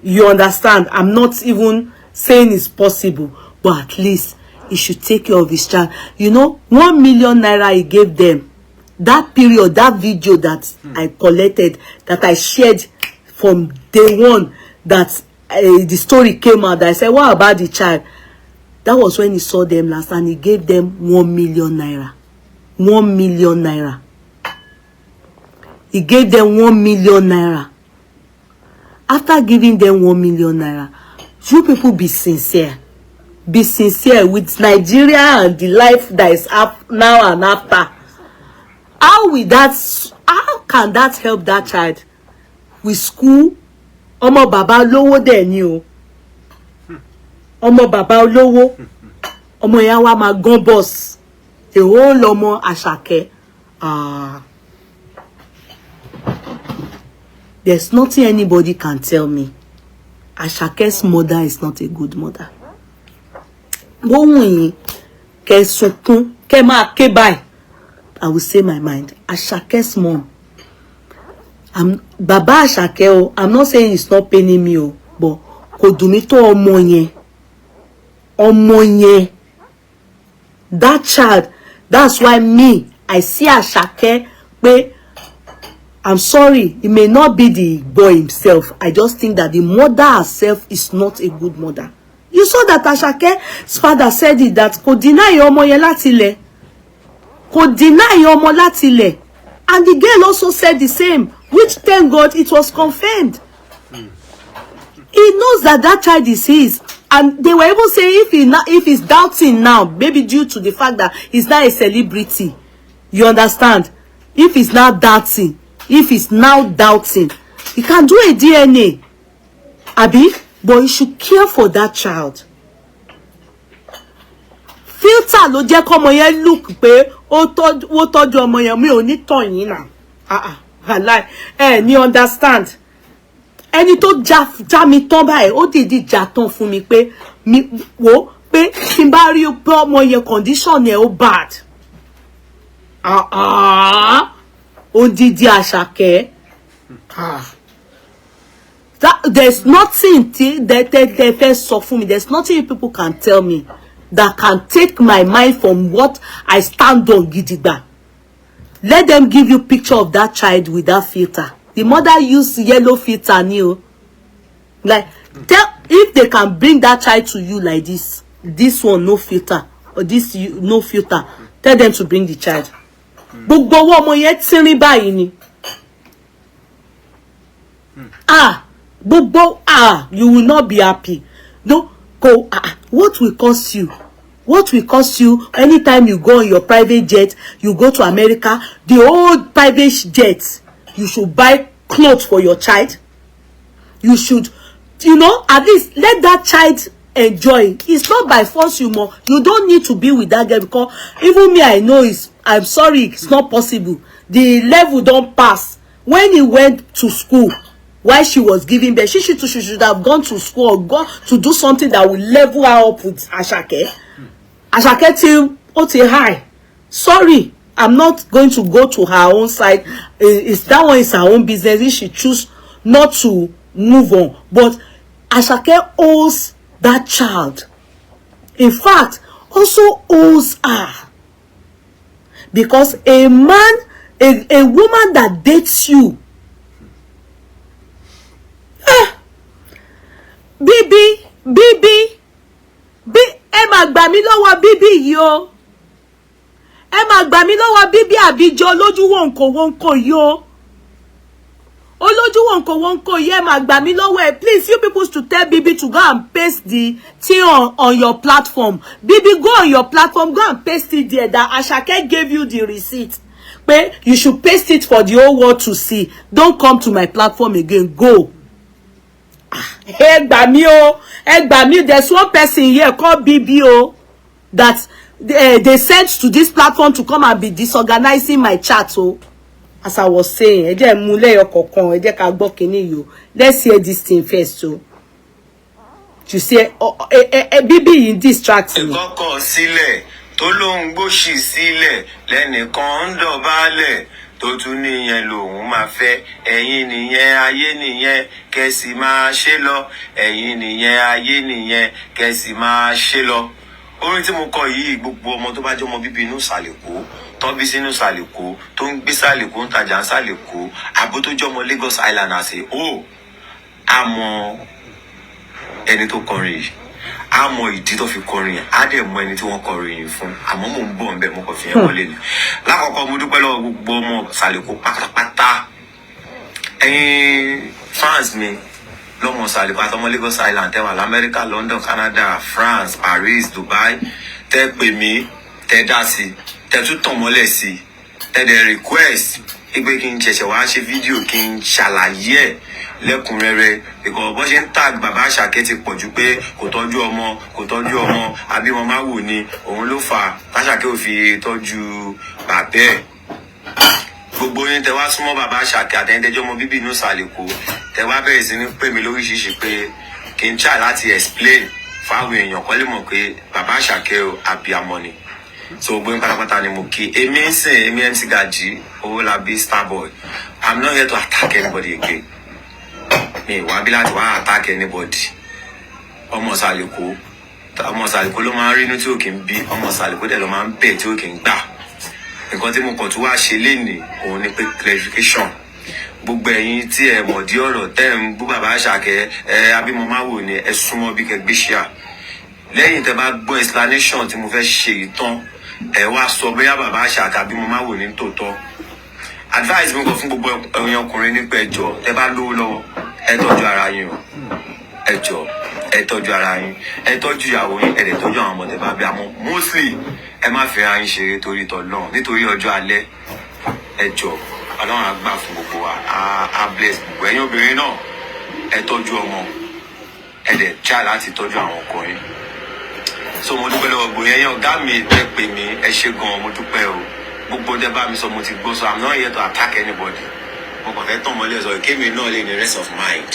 You understand? I'm not even saying it's possible, but at least he should take care of his child. You know, 1 million naira he gave them. That period, that video that I collected, that I shared from day one, that the story came out, that I said, what about the child? That was when he saw them last, and he gave them 1 million naira. 1 million naira. He gave them 1 million naira. After giving them 1 million naira, you people be sincere. Be sincere with Nigeria and the life that is up now and after. How can that help that child? With school? Omo baba lowo de ni o. Omo baba lowo. Omo ya wa ma gun boss. The whole omo Asake. There's nothing anybody can tell me. Asake's mother is not a good mother. I will say my mind. Asake's mom. Baba Asake, I'm not saying it's not paining me, but kodumito omonye. That child, that's why I see Asake, but I'm sorry, it may not be the boy himself. I just think that the mother herself is not a good mother. You saw that Asake's father said it, that ko deny omo yen latile. Ko deny omo latile. And the girl also said the same, which thank God it was confirmed. He knows that that child is his. And they were even saying if he's doubting now, maybe due to the fact that he's not a celebrity. You understand? If he's now doubting, he can do a DNA. Abi, but he should care for that child. Filter lo jẹ́ ko ọmọ yẹn look pé ó tọ́jú ọmọ yẹn mi ò ní tàn yín náà. Wallahi, ni understand. Ẹni tó já mi tán báyìí, ó dìdí já tán fún mi pé mi wò pé tí n bá rí pé ọmọ yẹn condition yẹn ó bad. Odidi Asake. There's nothing that they first saw for me. There's nothing people can tell me that can take my mind from what I stand on gidigba. Let them give you picture of that child with that filter. The mother used yellow filter new. Like, if they can bring that child to you like this one no filter, or this no filter, tell them to bring the child. Gbogbo ọmọ yẹn tínrín báyìí ni. You will not be happy. No, go. What will cost you? What will cost you anytime you go on your private jet, you go to America, the old private jet, you should buy clothes for your child. you should, you know, at least let that child enjoy. It's not by force. You don't need to be with that girl, because even me, I know I'm sorry, it's not possible. The level don't pass. When he went to school, while she was giving birth, she should have gone to school or gone to do something that will level her up with Asake. Asake till high. Sorry, I'm not going to go to her own side. That one is her own business. If she choose not to move on, but Asake owes that child. In fact, also owes her, because a man, a woman that dates you, Bibi, ẹ má gbà mí lọ́wọ́ Bibi yìí o. Ẹ má gbà mí lọ́wọ́ Bibi àbíjọ lójú wọ̀nkọ̀ yìí o. Olójú wọ̀nkọ̀ yìí, ẹ má gbà mí lọ́wọ́ ẹ. Please, you people to tell Bibi to go and paste the thing on your platform. Bibi, go on your platform, go and paste it there that Asake gave you the receipt. But you should paste it for the whole world to see. Don't come to my platform again. Go. Ẹ gbà mí o. Ẹ gbà mí. There's one person here called Bibi o that they sent to this platform to come and be disorganizing my chat o. As I was saying, ẹ jẹ́ mú lẹ́yọ kọ̀ọ̀kan, ẹ jẹ́ ká gbọ́ kíní yìí o. Let's hear this thing first o. You say Bibi yìí distract me. Ìkọ́kọ̀ sílẹ̀ tó lóhun gbóṣì sílẹ̀ lẹ́nìkan ń dọ̀bálẹ̀ tó tún níyẹn lòun máa fẹ́. Ẹ̀yin nìyẹn, ayé nìyẹn, kẹ́sì máa ṣe lọ. Ẹ̀yin nìyẹn, ayé nìyẹn, kẹ́sì máa ṣe lọ. Orin tí mo kọ yìí, gbogbo ọmọ tó bá jẹ́ ọmọ bíbí inú Sàlẹ̀kó, tó bí sínú Sàlẹ̀kó, tó ń gbé Sàlẹ̀kó, ń tajà ń Sàlẹ̀kó, àbó tó jẹ́ ọmọ Lagos Island àṣẹ, àmọ́ ẹni tó kọrin yìí, àmọ́ ìdí tó fi kọrin yẹn, á dẹ̀ mọ ẹni tí wọ́n kọrin yìí fún. Àmọ́ mò ń bọ̀ ń bẹ̀, mo kàn fi yẹn wọlé ni. Lákọ̀ọ́kọ́ mo dúpẹ́ lọ́wọ́ gbogbo ọmọ Sàlẹ̀kó pátápátá. Ẹ̀yin fans mi lọ́mọ Sàlẹ̀kó àtọmọ Lagos Island, tẹ́ wà l'Amẹ́ríkà, London, Canada, France, Paris, Dubai, tẹ́ pè mí, tẹ́ dá sí, tẹ́ tún tàn mọ́lẹ̀ sí, tẹ́ dẹ̀ request pé kí n ṣẹ̀ṣẹ̀ wá ṣe fídíò kí n ṣàlàyé ẹ̀ lẹ́kùnrẹ́rẹ́, because bó ṣe ń tag bàbá Asake ti pọ̀ jù pé kò tọ́jú ọmọ àbí wọn máa wò ni òun ló fà Asake ò fi tọ́jú bàbá ẹ̀. Gbogbo yín tẹ́ wá súnmọ́ bàbá Asake àtẹ̀yìntẹ́jọ́ ọmọ bíbí inú Sàlẹ̀kó, tẹ́ wá bẹ̀rẹ̀ sí ní pè mí lóríṣiríṣi pé kí n try láti explain fáwọn èèyàn kó lè mọ̀ pé bàbá Asake o abiyamọ ni. So gbogbo yín pátápátá ni mo kí. Èmi ń sìn, èmi MC Gaji Owólabí Starboy. I'm not here to attack anybody again. Mi wá bí láti wá attack anybody. Ọmọ Sàlẹ̀kó ló máa ń rí inú tí ò kí ń bí. Ọmọ Sàlẹ̀kó dẹ̀ ló máa ń bẹ̀ tí ò kí ń gbà. Nǹkan tí mo kàn tún wá ṣe lénìí òun ni pé clarification. Gbogbo ẹ̀yin tí ẹ mọ̀ dí ọ̀rọ̀ tẹ́ ń bú bàbá Asake, abímọ máa wò ni ẹ súnmọ́ bí kẹ́ gbé ṣíà. Lẹ́yìn tẹ́ bá gbọ́ explanation tí mo fẹ́ ṣe ìtàn, ẹ wá sọ bóyá bàbá Asake abímọ máa wò ní tòótọ́. Advice mi kàn fún gbogbo ẹ̀yin ọkùnrin nípa ẹjọ́, tẹ́ bá lówó lọ́wọ́, ẹ tọ́jú ara yín o. Ẹjọ́, ẹ tọ́jú ara yín, ẹ tọ́jú ìyàwó yín, ẹ dẹ̀ tọ́jú àwọn ọmọ tẹ́ bá bí. Àmọ́ mostly ẹ má fi ara yín ṣeré torí t'Ọlọ́run, nítorí ọjọ́ alẹ́. Ẹjọ́, Ọlọ́run á gbà fún gbogbo wa, á bless gbogbo ẹ̀yin obìnrin náà. Ẹ tọ́jú ọmọ, ẹ dẹ̀ try láti tọ́jú àwọn ọkọ yín. So mo dúpẹ́ lọ́wọ́ gbogbo ẹ̀yin ọ̀gá mi tẹ́ pè mí, ẹ ṣé gan-an, mo dúpẹ́ o. Gbogbo tẹ́ bá mi sọ mo ti gbọ́, so I'm not here to attack anybody. Mo kàn fẹ́ tàn mọ́lẹ̀ sọ kémi náà lè ní rest of mind,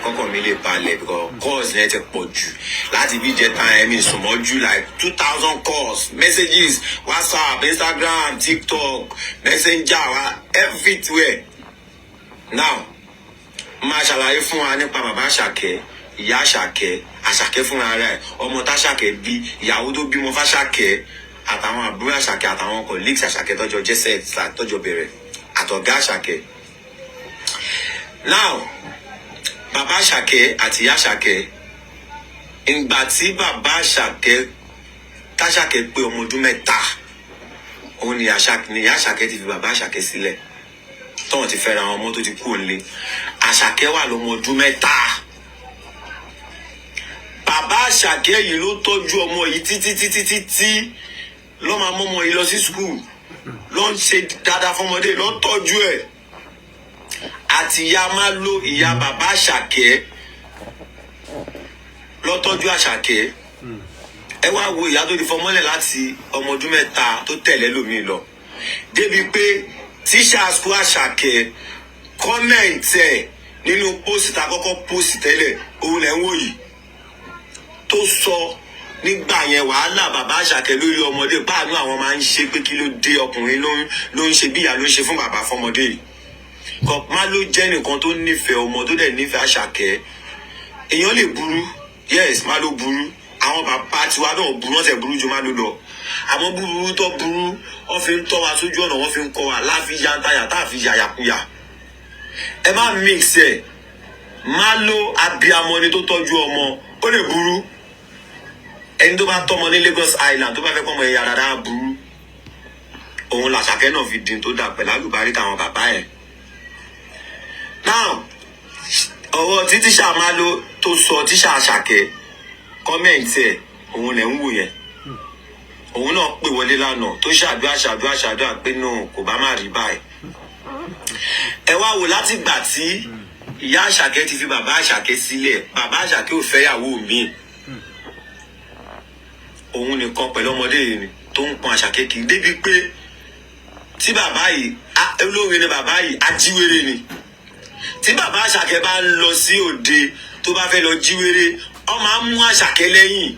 kọ́kọ́ mi lè balẹ̀, because calls yẹn ti pọ̀ jù. Láti bí ìjẹta ẹ̀mí ìsùnmọ́jú like 2,000 calls, messages, WhatsApp, Instagram, TikTok, Messenger, everywhere. Now, máa ṣàlàyé fún wa nípa bàbá Asake, Iya Asake, Asake fúnra rẹ̀, ọmọ t'Asake bí, ìyàwó tó bímọ f'Asake, àtàwọn àbúrò Asake àtàwọn colleagues Asake tọ́jọ́ jẹ́sẹ̀ tọ́jọ́ bẹ̀rẹ̀, àtọ̀gá Asake. Now, bàbá Asake àti Iya Asake, ìgbà tí bàbá Asake t'Asake pé ọmọ ọdún mẹ́ta, òun ni Iya Asake ti fi bàbá Asake sílẹ̀. Tọ́wọ́n ti fẹ́ra àwọn ọmọ tó ti kú òǹlé. Asake wà lọ́mọ ọdún mẹ́ta. Bàbá Asake yìí ló tọ́jú ọmọ yìí títí ló máa mú ọmọ yìí lọ sí school, ló ń ṣe dáadáa fọmọdé, ló ń tọ́jú ẹ̀. Àti ìyá máa lo ìyá bàbá Asake lọ tọ́jú Àṣàkẹ́ ẹ wá wo ìyá tó di fọmọ́lẹ̀ láti ọmọ ọdún mẹ́ta tó tẹ̀lé lómi lọ débi pé tíṣà school Àṣàkẹ́ kọ́mẹ̀ntì ẹ̀ nínú pósìtì àkọ́kọ́ pósìtì tẹ́lẹ̀ òun lẹ́ ń wò yìí tó sọ nígbà yẹn wàhálà bàbá Àṣàkẹ́ lórí ọmọdé báàánú àwọn máa ń ṣe pé kí ló dé ọkùnrin ló ń ṣe bí ìyá ló ń ṣe fún bàbá fọmọdé yìí má ló jẹ́ nìkan tó nífẹ̀ẹ́ ọmọ tó dẹ̀ nífẹ̀ẹ́ Àṣàkẹ́ èèyàn lè burú yes má ló burú àwọn bàbá tiwa náà burú wọ́n tẹ̀ burú ju má ló lọ àmọ́ burú tó burú wọ́n fi ń tọ́ wa sójú ọ̀nà wọ́n fi ń kọ́ wa láfi yantaya tá a fi yàyàkuyà ẹ má mix ẹ má ló abiyamọ ni tó tọ́jú ọmọ ó lè burú ẹni tó bá tọ́mọ ní Lagos Island tó bá fẹ́ kọ́ ọmọ ẹ̀yà dáadáa burú òun làṣàkẹ́ náà fi dín tó dà pẹ̀lú àlùbáríkà àwọn bàbá ẹ̀ now ọwọ́ tí tíṣà má ló tó sọ tíṣà Àṣàkẹ́ kọ́mẹ̀ntì ẹ̀ òun lẹ̀ ń wò yẹn òun náà pè wọlé lánàá tó ṣàdúrà pé náà kò bá má rí báyìí ẹ wá wò láti gbà tí ìyá Àṣàkẹ́ ti fi bàbá Àṣàkẹ́ sílẹ̀ bàbá Àṣàkẹ́ ò fẹ́yàwó míì òun nìkan pẹ̀lú ọmọdé yìí ni tó ń pọn Àṣàkẹ́ kiri débi pé tí bàbá yìí olóore ni bàbá yìí ajíwèrè ni tí bàbá Àṣàkẹ́ bá ń lọ sí òde tó bá fẹ́ lọ jíwèrè ó máa ń mú Àṣàkẹ́ lẹ́yìn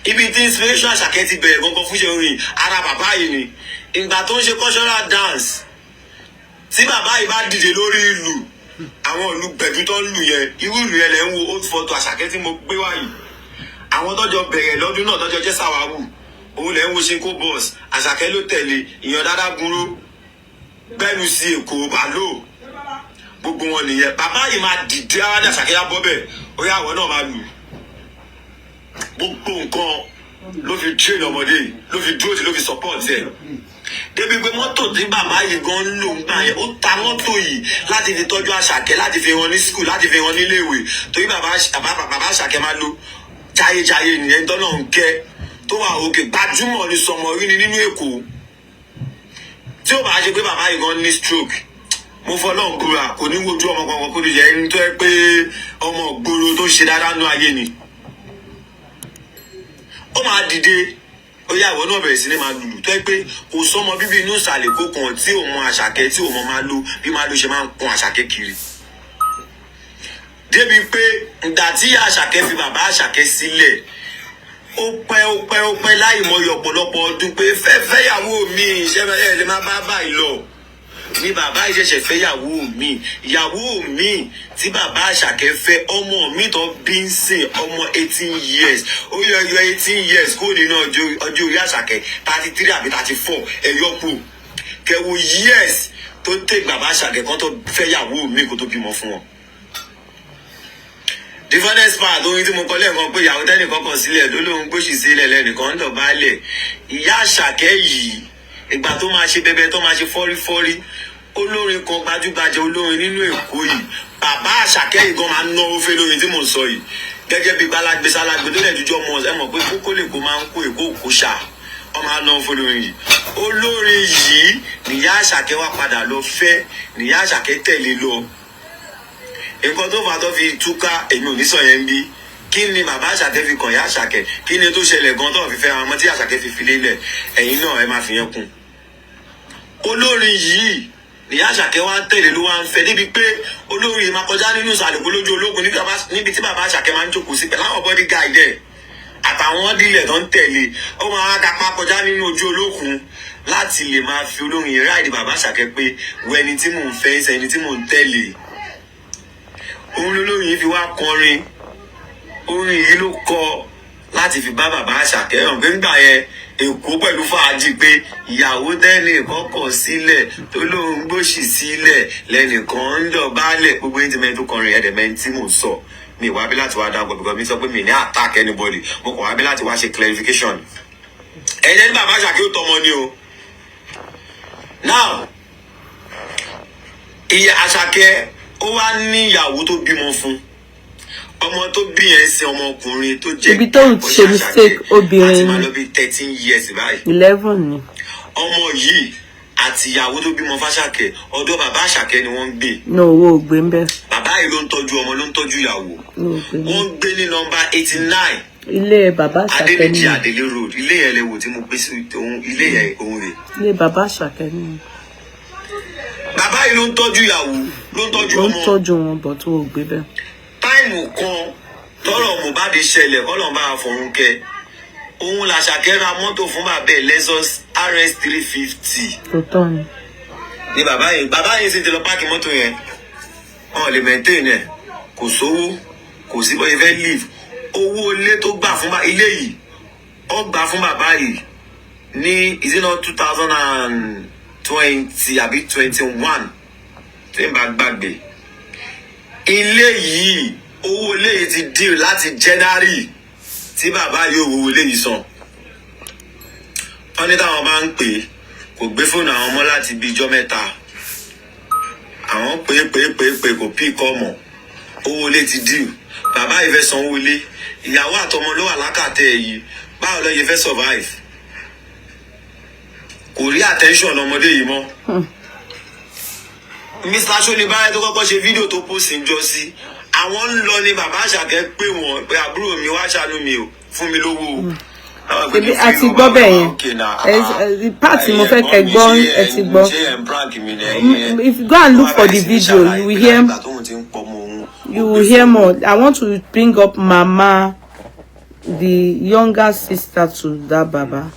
ibi tí inspiration Àṣàkẹ́ ti bẹ̀rẹ̀ gangan fún ṣe orin ara bàbá yìí ni ìgbà tó ń ṣe cultural dance tí bàbá yìí bá dìde lórí ìlú àwọn ìlú gbẹ̀dú tó ń lù yẹn irú ìlú yẹn lẹ́ ń wo old photo Àṣàkẹ́ tí mo gbé wáyìí àwọn tọ́jọ́ bẹ̀rẹ̀ lọ́dún náà tọ́jọ́ jẹ́ sàwárù òun lẹ́ ń wo ṣinko boss Àṣàkẹ́ ló tẹ̀lé ìyàn dáadáa gúnró gbẹ́nu sí Èkó bàló gbogbo wọn nìyẹn bàbá yìí máa dìde ara ní Àṣàkẹ́ yá bọ́ bẹ́ẹ̀ ó yá àwọn náà máa lù gbogbo nǹkan ló fi train ọmọdé yìí ló fi dúró sí ló fi support ẹ̀ débi pé mọ́tò tí bàbá yìí gan ń lò ń gbà yẹn ó ta mọ́tò yìí láti fi tọ́jú Àṣàkẹ́ láti fi hàn ní school láti fi hàn nílé ìwé torí bàbá Àṣàkẹ́ máa lo jayéjayé nìyẹn tó náà ń kẹ́ tó wà òkè gbajúmọ̀ ní sọmọ rí ni nínú Èkó tí ó bá ṣe pé bàbá yìí gan ní stroke mo fọlọ́n búra kò ní wojú ọmọ kankan kó lè jẹ́ ẹni tó yẹ pé ọmọ gbòòrò tó ṣe dáadáa nú ayé ni ó máa dìde ó yá ìwọ náà bẹ̀rẹ̀ sí ní máa lùlù tó yẹ pé kò sọmọ bíbí inú ìsàlẹ̀ kó kan tí òun mọ Àṣàkẹ́ tí òun mọ máa lo bí máa lo ṣe máa ń kun Àṣàkẹ́ kiri débi pé ìgbà tí Àṣàkẹ́ fi bàbá Àṣàkẹ́ sílẹ̀ ó pẹ́ láì mọ ọ̀pọ̀lọpọ̀ ọdún pé fẹ́yàwó mi ìṣẹ́ ẹ̀ lè má bá báyìí lọ ní bàbá ìṣẹ̀ṣẹ̀ fẹ́yàwó mi ìyàwó mi tí bàbá Àṣàkẹ́ fẹ́ ọmọ mi tó bí ń sìn ọmọ 18 years ó yọ 18 years kó nínú ọjọ́ orí Àṣàkẹ́ 33 àbí 34 ẹ̀yọ́pò kẹwo years tó tẹ̀ bàbá Àṣàkẹ́ kan tó fẹ́yàwó mi kó tó bímọ fún wọn. The funniest part orin tí mo kọ lẹ́ẹ̀kan pé ìyàwó tẹ́nìkan kọ sílẹ̀ ló lóun gbóṣì sílẹ̀ lẹ́nìkan ń dọ̀bálẹ̀ ìyá Àṣàkẹ́ yìí ìgbà tó máa ṣe bẹbẹ tó máa ṣe fọ́rífọ́rí olórin kan gbajúgbajà olórin nínú Èkó yìí bàbá Àṣàkẹ́ yìí gan máa ń náwó fẹ́ lórin tí mò ń sọ yìí gẹ́gẹ́ bí gbálágbé sálágbé tó lẹ̀ jújọ́ mọ́ ẹ mọ̀ pé kókó lè kó máa ń kó Èkó kó ṣá ọ máa ń náwó fún olórin yìí olórin yìí nìyá Àṣàkẹ́ wá padà lọ fẹ́ nìyá Àṣàkẹ́ tẹ̀lé lọ nǹkan tó fà tó fi túká èmi ò ní sọ yẹn bí kí ni bàbá Àṣàkẹ́ fi kàn yá Àṣàkẹ́ kí ni tó ṣẹlẹ̀ gan tó fi fẹ́ àwọn ọmọ tí Àṣàkẹ́ fi lélẹ̀ ẹ̀yin náà ẹ máa fi yẹn kún olórin yìí ní Àṣàkẹ́ wá ń tẹ̀lé ló wá ń fẹ́ débi pé olórin yìí máa kọjá nínú ìsàlẹ̀kó lójú ológun níbi tí bàbá Àṣàkẹ́ máa ń jókòó sí pẹ̀lú àwọn body guide ẹ̀ àtàwọn dílẹ̀ tó ń tẹ̀lé ó máa dapá kọjá nínú ojú olókun láti lè máa fi olórin yìí ráìdì bàbá Àṣàkẹ́ pé wo ẹni tí mò ń fẹ́ ẹni tí mò ń tẹ̀lé òun lolórin yìí fi wá kọrin orin yìí ló kọ láti fi bá bàbá Àṣàkẹ́ hàn pé ńgbà yẹn Èkó pẹ̀lú fàájì pé ìyàwó tẹ́lẹ̀ kọ́kọ́ sílẹ̀ tó lóun gbóṣì sílẹ̀ lẹ́nìkan ń dọ̀bálẹ̀ gbogbo yín ti mẹ́rin tó kọrin ẹ̀dẹ̀mẹ́rin tí mò ń sọ mi wá bí láti wá dáàbò because mi sọ pé mi ní attack anybody mo kàn wá bí láti wá ṣe clarification ẹ̀jẹ̀ ní bàbá Àṣàkẹ́ ó tọmọ ni o now Ìyá Àṣàkẹ́ ó wá ní ìyàwó tó bímọ fún ọmọ tó bí yẹn ṣe ọmọkùnrin tó jẹ́ ibi tó ń ṣe mistake obìnrin àti máa lọ bí 13 years báyìí 11 ni ọmọ yìí àti ìyàwó tó bímọ f'Àṣàkẹ́ ọ̀dọ̀ bàbá Àṣàkẹ́ ni wọ́n ń gbé no owó ògbé ń bẹ bàbá bàbá yìí ló ń tọ́jú ọmọ ló ń tọ́jú ìyàwó. Wọ́n gbé ní nọ́mbà 89. Ilé bàbá Asake Adeleji Adele Road. Ilé yẹn lè wò tí mo gbé sí ohun ilé yẹn ohun rẹ̀. Ilé bàbá Asake ni. Bàbá yìí ló ń tọ́jú ìyàwó ló ń tọ́jú ọmọ. Ló ń tọ́jú wọn bọ̀ tó gbé bẹ́ẹ̀. Táìmù kan tọ́rọ̀ Mohbad ṣẹlẹ̀ kọ́lọ́n bá fọ̀run kẹ́. Òun l'Asake ra mọ́tò fún bàbá ẹ̀ Lexus RS 350. Tó tọ́ ni. Ní bàbá yìí sì ti lọ páàkì mọ́tò yẹn. Wọ́n lè maintain ẹ̀. Kò sówó, kò sí bóyá fẹ́ live. Owó ilé tó gbà fún ilé yìí, ó gbà fún bàbá yìí ní is it not 2020 àbí 21 tí n bá gbàgbé. Ilé yìí, owó ilé yìí ti deal láti January tí bàbá yóò owó ilé yìí san. Wọ́n ní táwọn bá ń pè kò gbé fóònù àwọn ọmọ láti bí ijọ́ mẹ́ta. Àwọn pé kò pí kọ́ mọ̀. Owó ilé ti deal. Bàbá yìí fẹ́ sanwó ilé. Ìyàwó àtọmọ ló wà lákàtẹ́ yìí. Báwo ló yẹ fẹ́ survive? Kò rí attention ọmọdé yìí mọ́. Mr. Ṣónibáyé tó kọ́kọ́ ṣe fídíò tó post ń jọ sí. Àwọn ń lọ ní bàbá Asake pé wọ́n pé àbúrò mi wá ṣàánú mi o fún mi lówó. Ebi àti gbọ́ bẹ́ẹ̀ yẹn. Part mo fẹ́ kẹ́ gbọ́ ẹ ti gbọ́. If you go and look for the video, you will hear more. I want to bring up Mama, the younger sister to that Baba.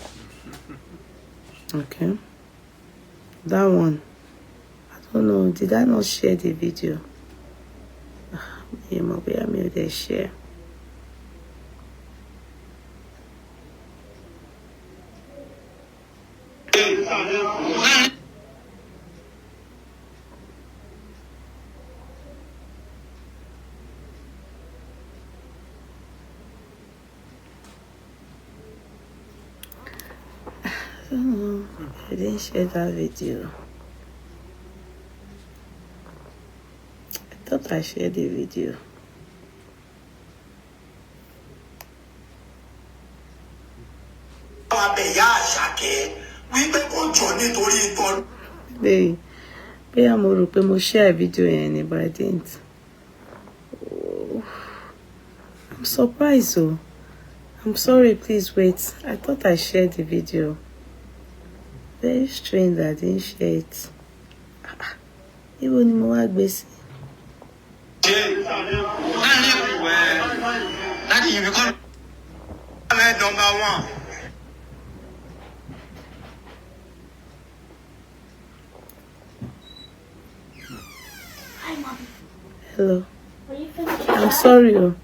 Okay. That one. I don't know. Did I not share the video? Maybe I made share. I didn't share that video. I thought I shared the video. Hey, I'm going share a video, but I didn't. Oh, I'm surprised, though. I'm sorry, please wait. I thought I shared the video. Very strange that I didn't share it. Even more aggressive. Daddy, you become number 1. Hello. I'm sorry.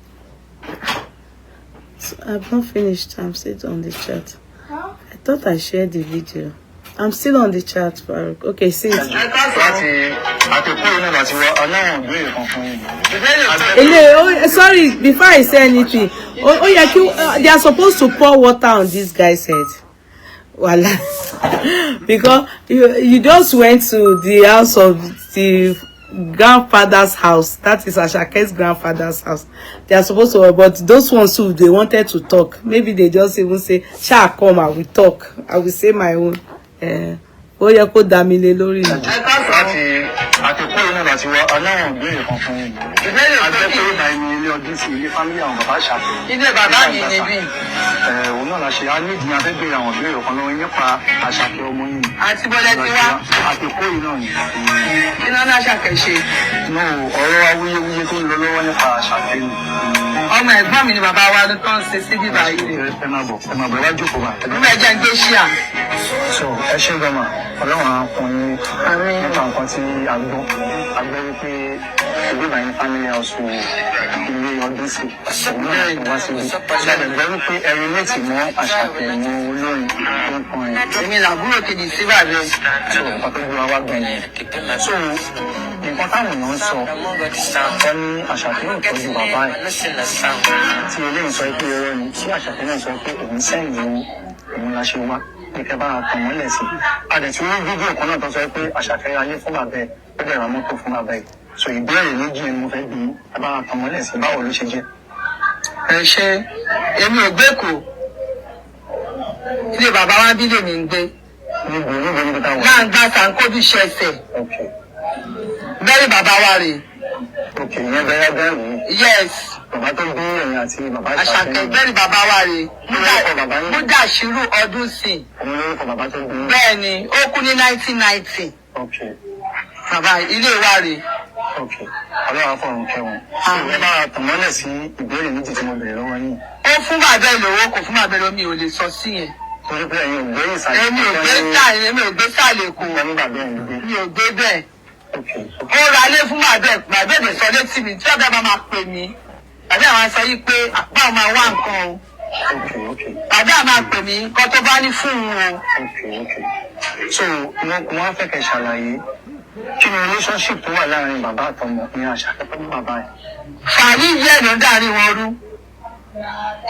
I've not finished. I'm still on the chat. I thought I shared the video. I'm still on the chat, Farouk. Okay, see it. Sorry, before I say anything. They are supposed to pour water on this guy's head. Voila. Because you just went to the house of the grandfather's house. That is Asake's grandfather's house. They are supposed to, but those ones who they wanted to talk, maybe they just even say, "Sha, come, I will talk. I will say my own." Ó yẹ kó dá mi lé lórí. Ilé bàbá mi ni bí. Òun náà la ṣe á ní ìdí afẹ́ gbé àwọn ìbéèrè kan lọ́wọ́ nípa Asake ọmọ yìí. Àti bọ́lẹ̀ tí wá. Àtẹ̀kọ́ yìí náà ni. Kí náà Asake ṣe? No, ọ̀rọ̀ awuyewuye tó ń lọ lọ́wọ́ nípa Asake ni. Ọmọ ẹ̀gbọ́n mi ni bàbá wa ló tán ṣe sí bíbá yìí. Ẹ máa bọ̀ wá jókòó bá. Nígbà jẹ́ ń gbé ṣíà. So ẹ ṣe gbọ́mọ̀ ọlọ́run àkùnrin nípa nǹkan tí a gbọ́ wípé ìgbébà yín family house wo ilé ọdún sí òun náà wá sí ibi ṣẹlẹ̀ gbọ́ wípé ẹ̀rí méjì mọ́ Asake mọ́ olórin tó ń kọrin. Èmi làbúrò kejì sí bàbá so nǹkan tó gbé wa gbẹ̀yìn. So nǹkan táwọn èèyàn ń sọ ẹni Asake yóò tọ́jú bàbá ẹ̀ tí eléyìí sọ pé ẹ̀rọ ni tí Asake náà sọ pé òun sẹ́yìn òun la ṣe wá. Ìkẹ́ bá tàn wọ́n lẹ̀ sí. Àdẹ̀tí wọ́n fídíò kan náà tó sọ pé Asake ayé fún bàbá ẹ̀ ó bẹ̀rẹ̀ ra mọ́tò fún bàbá ẹ̀. So ìbéèrè méjì ni mo fẹ́ bí ẹ bá tàn wọ́n lẹ̀ sí báwo ló ṣe jẹ́. Ẹ ṣe èmi ò gbé kò ilé bàbá wa bí lèmi ń gbé. Níbo níbi táwọn. Náà ń gbá Sanko bí ṣẹ̀ṣẹ̀. Bẹ́ẹ̀ni bàbá wa rè Okay, ìyẹn bẹ́ẹ̀ bẹ́ẹ̀. Yes. Bàbá tó bí ẹ̀yìn àti bàbá Asake bẹ́ẹ̀ ni bàbá wa rè. Mudashiru Ọdúnsìn. Òun lórúkọ bàbá tó bí. Bẹ́ẹ̀ ni, ó kú ní 1990. Okay. Bàbá ilé wa rè. Okay. Ọlọ́run fọ̀run kẹwọn. Ẹ máa tàn mọ́lẹ̀ sí ìbéèrè méjì tí mo bèrè lọ́wọ́ yín. Ó fún bàbá ìlówó, kò fún bàbá ìlówó, mi ò lè sọ sí yẹn. Torí pé ẹ̀yin ò gbé ìsàlẹ̀. Èmi ò gbé sàlẹ̀ kò. Mi ò gbé bẹ́ẹ̀. Ó ra ilé fún bàbá ìdè sọ létí mi, tí ọ̀gá bá máa pè mí. Bàbá àwọn sọ yìí pé báwo máa wá nǹkan o. Bàbá máa pè mí nǹkan tó bá ní fún un o. So, wọ́n á fẹ́ kẹ́ ṣàlàyé kí ni relationship tó wà láàrin bàbá àtọmọ ní Àṣàkẹ́ pẹ̀lú bàbá ẹ̀. Fàní yẹ́ ló ń darí wọn rú.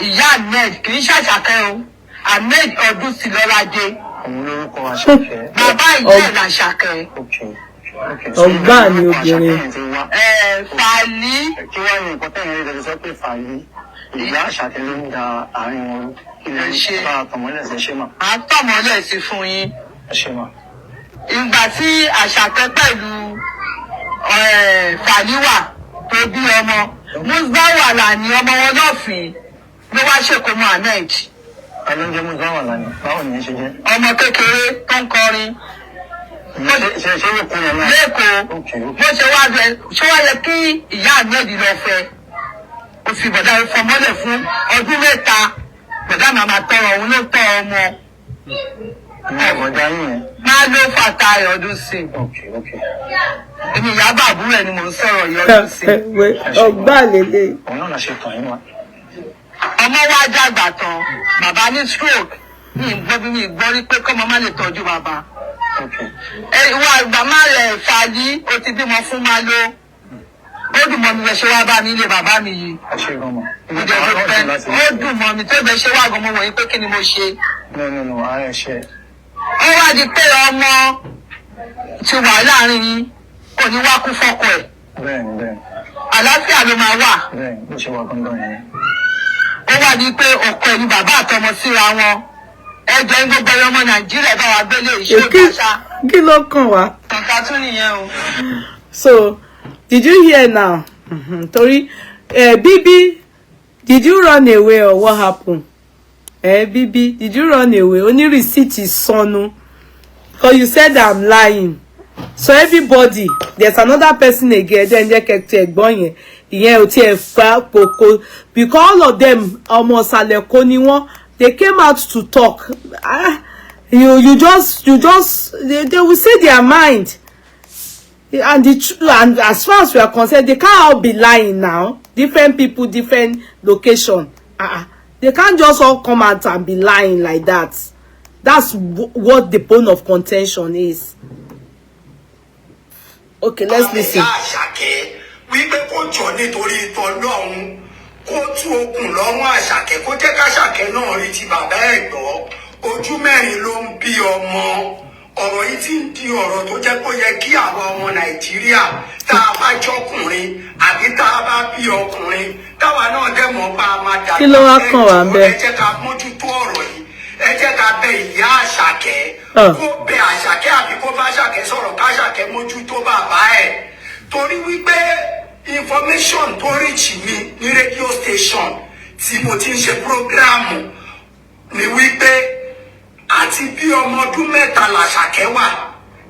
Ìyá Ahmed kì í ṣàṣàkẹ́ o. Ahmed Ọdúnsìlọ́ládé. Òun lórúkọ Àṣàkẹ́. Bàbá ìyá l'Àṣàkẹ́. Ọgbà ni obìnrin. Fàní. Kí wá ní nǹkan tẹ̀yìn rẹ̀ sọ pé Fàní ìyá Àṣàkẹ́ ló ń da àárín wọn rú. Kí ló ń ṣe bá àtọmọlẹ̀ ṣe ṣe mà? À ń tọ̀mọ́lẹ̀ sí fún yín. Ẹ ṣe mà. Ìgbà tí Àṣàkẹ́ pẹ̀lú Fàní wà tó bí ọmọ, Musbawa là ní ọmọ wọn lọ́fìn ló wá ṣèkómọ Ahmed. Alóúnjẹ Musbawa là ní, báwo ni ẹ ṣe jẹ́? Ọmọ kékeré tó ń kọrin. Ṣé ló kún yẹn náà? Lẹ́kọ̀ọ́, bó ṣe wá yẹ kí ìyá Ahmed lọ fẹ́. Ó fi bọ̀dá fọmọ́lẹ̀ fún ọdún mẹ́ta. Bọ̀dá màmá tọrọ òun ló tọ ọmọ. Ọ̀gá yín yẹn. Máa ló fàtà ọdún sí. Èmi ìyá bàbú rẹ̀ ni mò ń sọ̀rọ̀ yọdún sí. Ọgbà lélẹ̀. Òun náà la ṣe tàn yín wá. Ọmọ wa dàgbà tán, bàbá ní stroke. Mi gbọ́ rí pé kọ́mọ má lè tọ́jú bàbá. Ìwà àgbà má rẹ̀ Fàní, ó ti bímọ fún máa ló. Ó dùn mọ́ mi bẹ ṣe wá bá mi ilé bàbá mi yìí. Ó dùn mọ́ mi tó bẹ ṣe wá gan mo wọ̀nyí pé kí ni mo ṣe. Ààrẹ ṣe. Ó wá di pé ọmọ ti wà láàrin yín, kò ní wá kú fọ́kọ ẹ̀. Bẹ́ẹ̀ni. Àlàáfíà ló máa wà. Bẹ́ẹ̀ni, bó ṣe wà gangan yẹn. Ó wá di pé ọkọ ẹ̀ ni bàbá àtọmọ síra wọn. Ẹjọ́ ń gbogbo ọmọ Nàìjíríà bá wa gbélé ìṣe ìgbàṣà. Kí ló kàn wá? Nǹkan tún nìyẹn o. So, did you hear now? Torí, Bibi, did you run away or what happened? Bibi, did you run away? Only receipt is sonu. Because you said I'm lying. So everybody, there's another person again. Then they get to Egbonye. Ìyẹn ò tiẹ̀ fà poko. Because all of them almost Aleko ni wọ́n. They came out to talk. You just they will say their mind. And as far as we are concerned, they can't all be lying now. Different people, different location. They can't just all come out and be lying like that. That's what the bone of contention is. Okay, let's listen. Wípé kó jọ nítorí ìtọ́lọ́run kó tú okùn lọ́rùn Àṣàkẹ́ kó jẹ́ k'Àṣàkẹ́ náà rí ti bàbá ẹ̀ gbọ́. Ojú mẹ́rin ló ń bí ọmọ. Ọ̀rọ̀ yìí ti ń di ọ̀rọ̀ tó jẹ́ kó yẹ kí àwa ọmọ Nàìjíríà tá a bá jọkùnrin àbí tá a bá bí ọkùnrin táwa náà dẹ̀ mọ́ bá a máa dàgbà. Kí ló wá kàn wá ń bẹ? Ẹ jẹ́ ká mójútó ọ̀rọ̀ yìí. Ẹ jẹ́ ká bẹ ìyá Àṣàkẹ́. Kó bẹ Àṣàkẹ́ àbí kó bá Àṣàkẹ́ sọ̀rọ̀ k'Àṣàkẹ́ mójútó bàbá ẹ̀. Torí wípé information tó reach mi ní radio station tí mo ti ń ṣe programu ni wípé àti bí ọmọ ọdún mẹ́ta l'Àṣàkẹ́ wà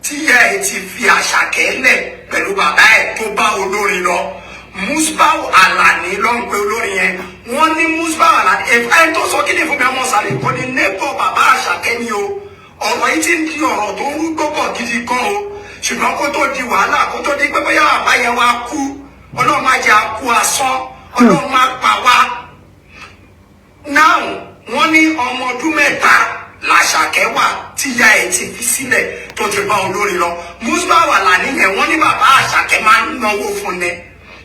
tí ìyá ẹ̀ ti fi Àṣàkẹ́ lẹ̀ pẹ̀lú bàbá ẹ̀ tó bá olórin lọ. Musbawa Alani ló ń pe olórin yẹn. Wọ́n ní Musbawa Alani ẹni tó sọ kí ni fún mi ọmọ sàlẹ̀ kò ní neighbor bàbá Àṣàkẹ́ ni o. Ọ̀rọ̀ yìí ti ń di ọ̀rọ̀ tó ń rúgbó pọ̀ gidi gan o. Ṣùgbọ́n kó tó di wàhálà kó tó di pé bóyá bàbá yẹn wá kú. Ọlọ́run máa jẹ́ àkú asán. Ọlọ́run máa pa wá. Now wọ́n ní ọmọ ọdún mẹ́ta l'Àṣàkẹ́ wà tí ìyá ẹ̀ ti fi sílẹ̀ tó ti bá olórin lọ. Musbawa Alani yẹn wọ́n ní bàbá Àṣàkẹ́ máa ń náwó fún ni.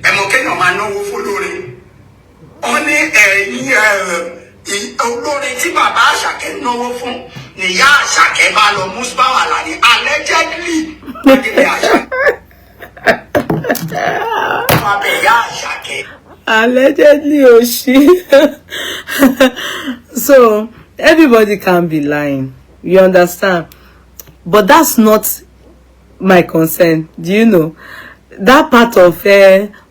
Ẹ̀mọ́ kéèyàn máa náwó fún olórin. Wọ́n ní olórin tí bàbá Àṣàkẹ́ náwó fún ni ìyá Àṣàkẹ́ bá lọ Musbawa Alani allegedly nílé Àṣàkẹ́. Bàbá ìyá Àṣàkẹ́. Allegedly, Oshi. So everybody can be lying. You understand? But that's not my concern. Do you know? that part of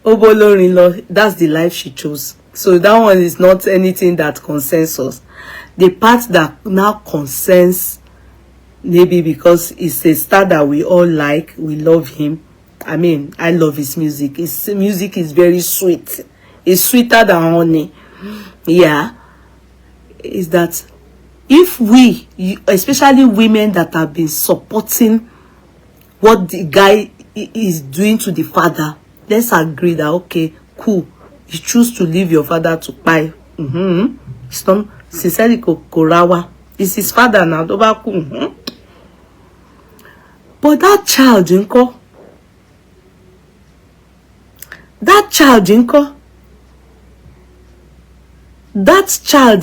Obolorin, that's the life she chose. So that one is not anything that concerns us. The part that now concerns, maybe because it's a star that we all like, we love him. I mean, I love his music. His music is very sweet. It's sweeter than honey. Yeah. Is that if we, especially women that have been supporting what the guy is doing to the father, let's agree that, okay, cool, you choose to leave your father to buy. It's not sincerely Korawa. It's his father now. But that child,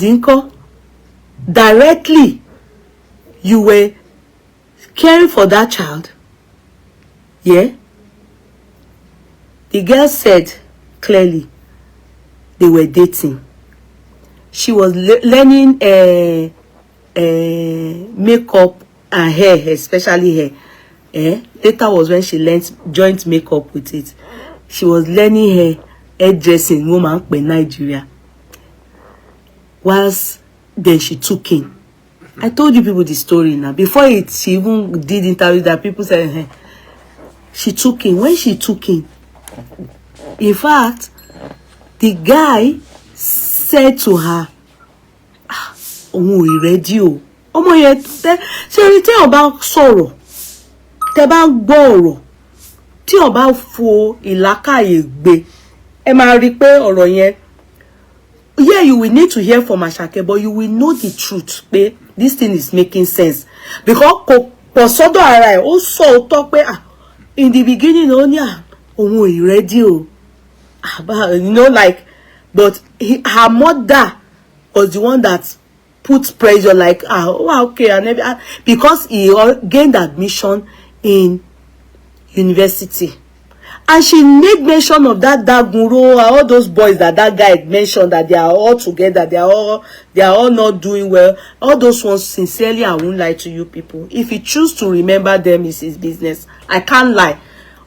Jinko, directly, you were caring for that child. Yeah. The girl said clearly they were dating. She was learning makeup and hair, especially hair. Later was when she learned joint makeup with it. She was learning hair dressing, woman in Nigeria. Whilst then she took in. I told you people the story now. Before she even did interview that people said, hey, she took in. When she took in fact, the guy said to her, "Oh, ready o. Ọmọ yẹn ṣe tí ó bá sọ̀rọ̀, tẹ́ bá gbọ́ ọ̀rọ̀, tí ó bá fo ìlàkàyè gbé, ẹ máa rí pé ọ̀rọ̀ yẹn. Yeah, you will need to hear from Asake, but you will know the truth. Pé this thing is making sense. Because kò sọ́dọ̀ ara ẹ̀, ó sọ òótọ́ pé in the beginning ó ní òun ready o. You know, like, but her mother was the one that put pressure, like, okay, and because he gained admission in university. And she made mention of that Dagunro, all those boys that guy mentioned, that they are all together, they are all not doing well. All those ones, sincerely, I won't lie to you people. If he choose to remember them, is his business. I can't lie.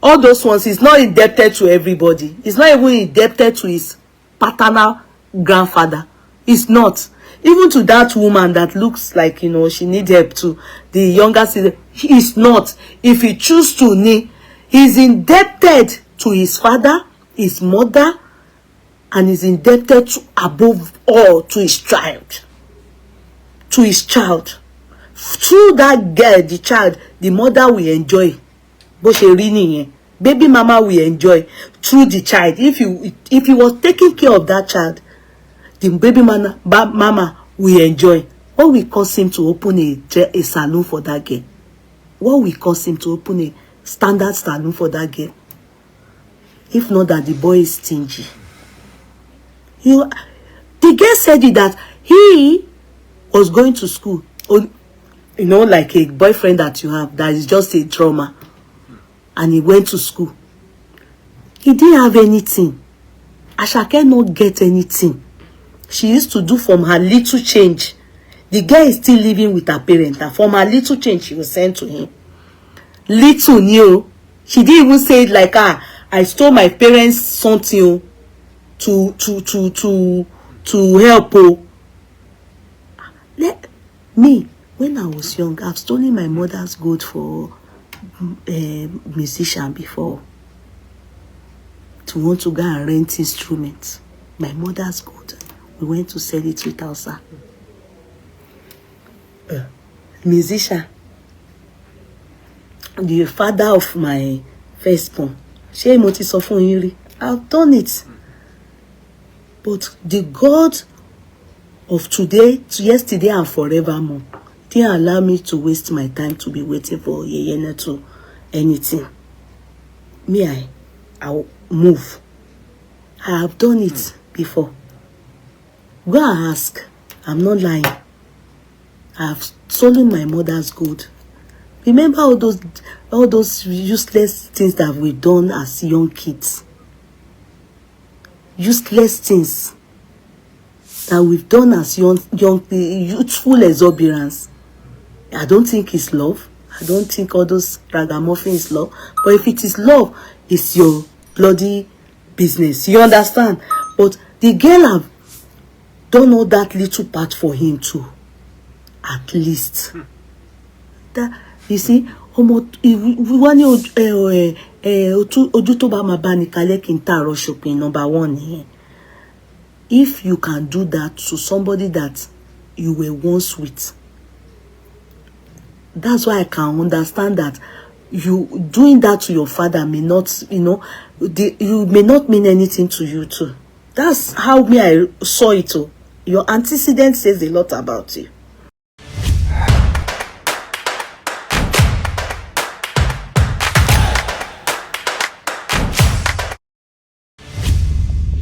All those ones, he's not indebted to everybody. He's not even indebted to his paternal grandfather. He's not. Even to that woman that looks like, you know, she needs help to, the younger sister, he's not. If he choose to, he's indebted to his father, his mother, and is indebted to, above all, to his child. To his child. Through that girl, the child, the mother will enjoy. Baby mama will enjoy through the child. If he was taking care of that child, the baby mama will enjoy. What will cause him to open a salon for that girl? What will cause him to open a standard salon for that girl? If not that the boy is stingy. The girl said it that he was going to school. You know, like a boyfriend that you have that is just a trauma. And he went to school. He didn't have anything. Asake not get anything. She used to do from her little change. The girl is still living with her parents. And from her little change, she was sent to him. Little new. She didn't even say it like, I stole my parents something to help. Me, when I was young, I've stolen my mother's gold for musician before, to want to go and rent instruments. My mother's gold, we went to sell it without her. Musician, the father of my firstborn, I've done it. But the God of today, yesterday, and forevermore didn't allow me to waste my time to be waiting for Yeyene to anything. Me, I'll move. I have done it before. Go and ask. I'm not lying. I have stolen my mother's gold. Remember all those useless things that we've done as young kids. Useless things that we've done as young youthful exuberance. I don't think it's love. I don't think all those ragamuffin is love. But if it is love, it's your bloody business. You understand? But the girl have done all that little part for him too. At least. That, you see, ojú tó bá máa bá ní kalẹ̀ kí n tààrọ̀ shopping, number one here. If you can do that to somebody that you were once with, that's why I can understand that you doing that to your father may not, you may not mean anything to you too. That's how me I saw it too. Your antecedent says a lot about you.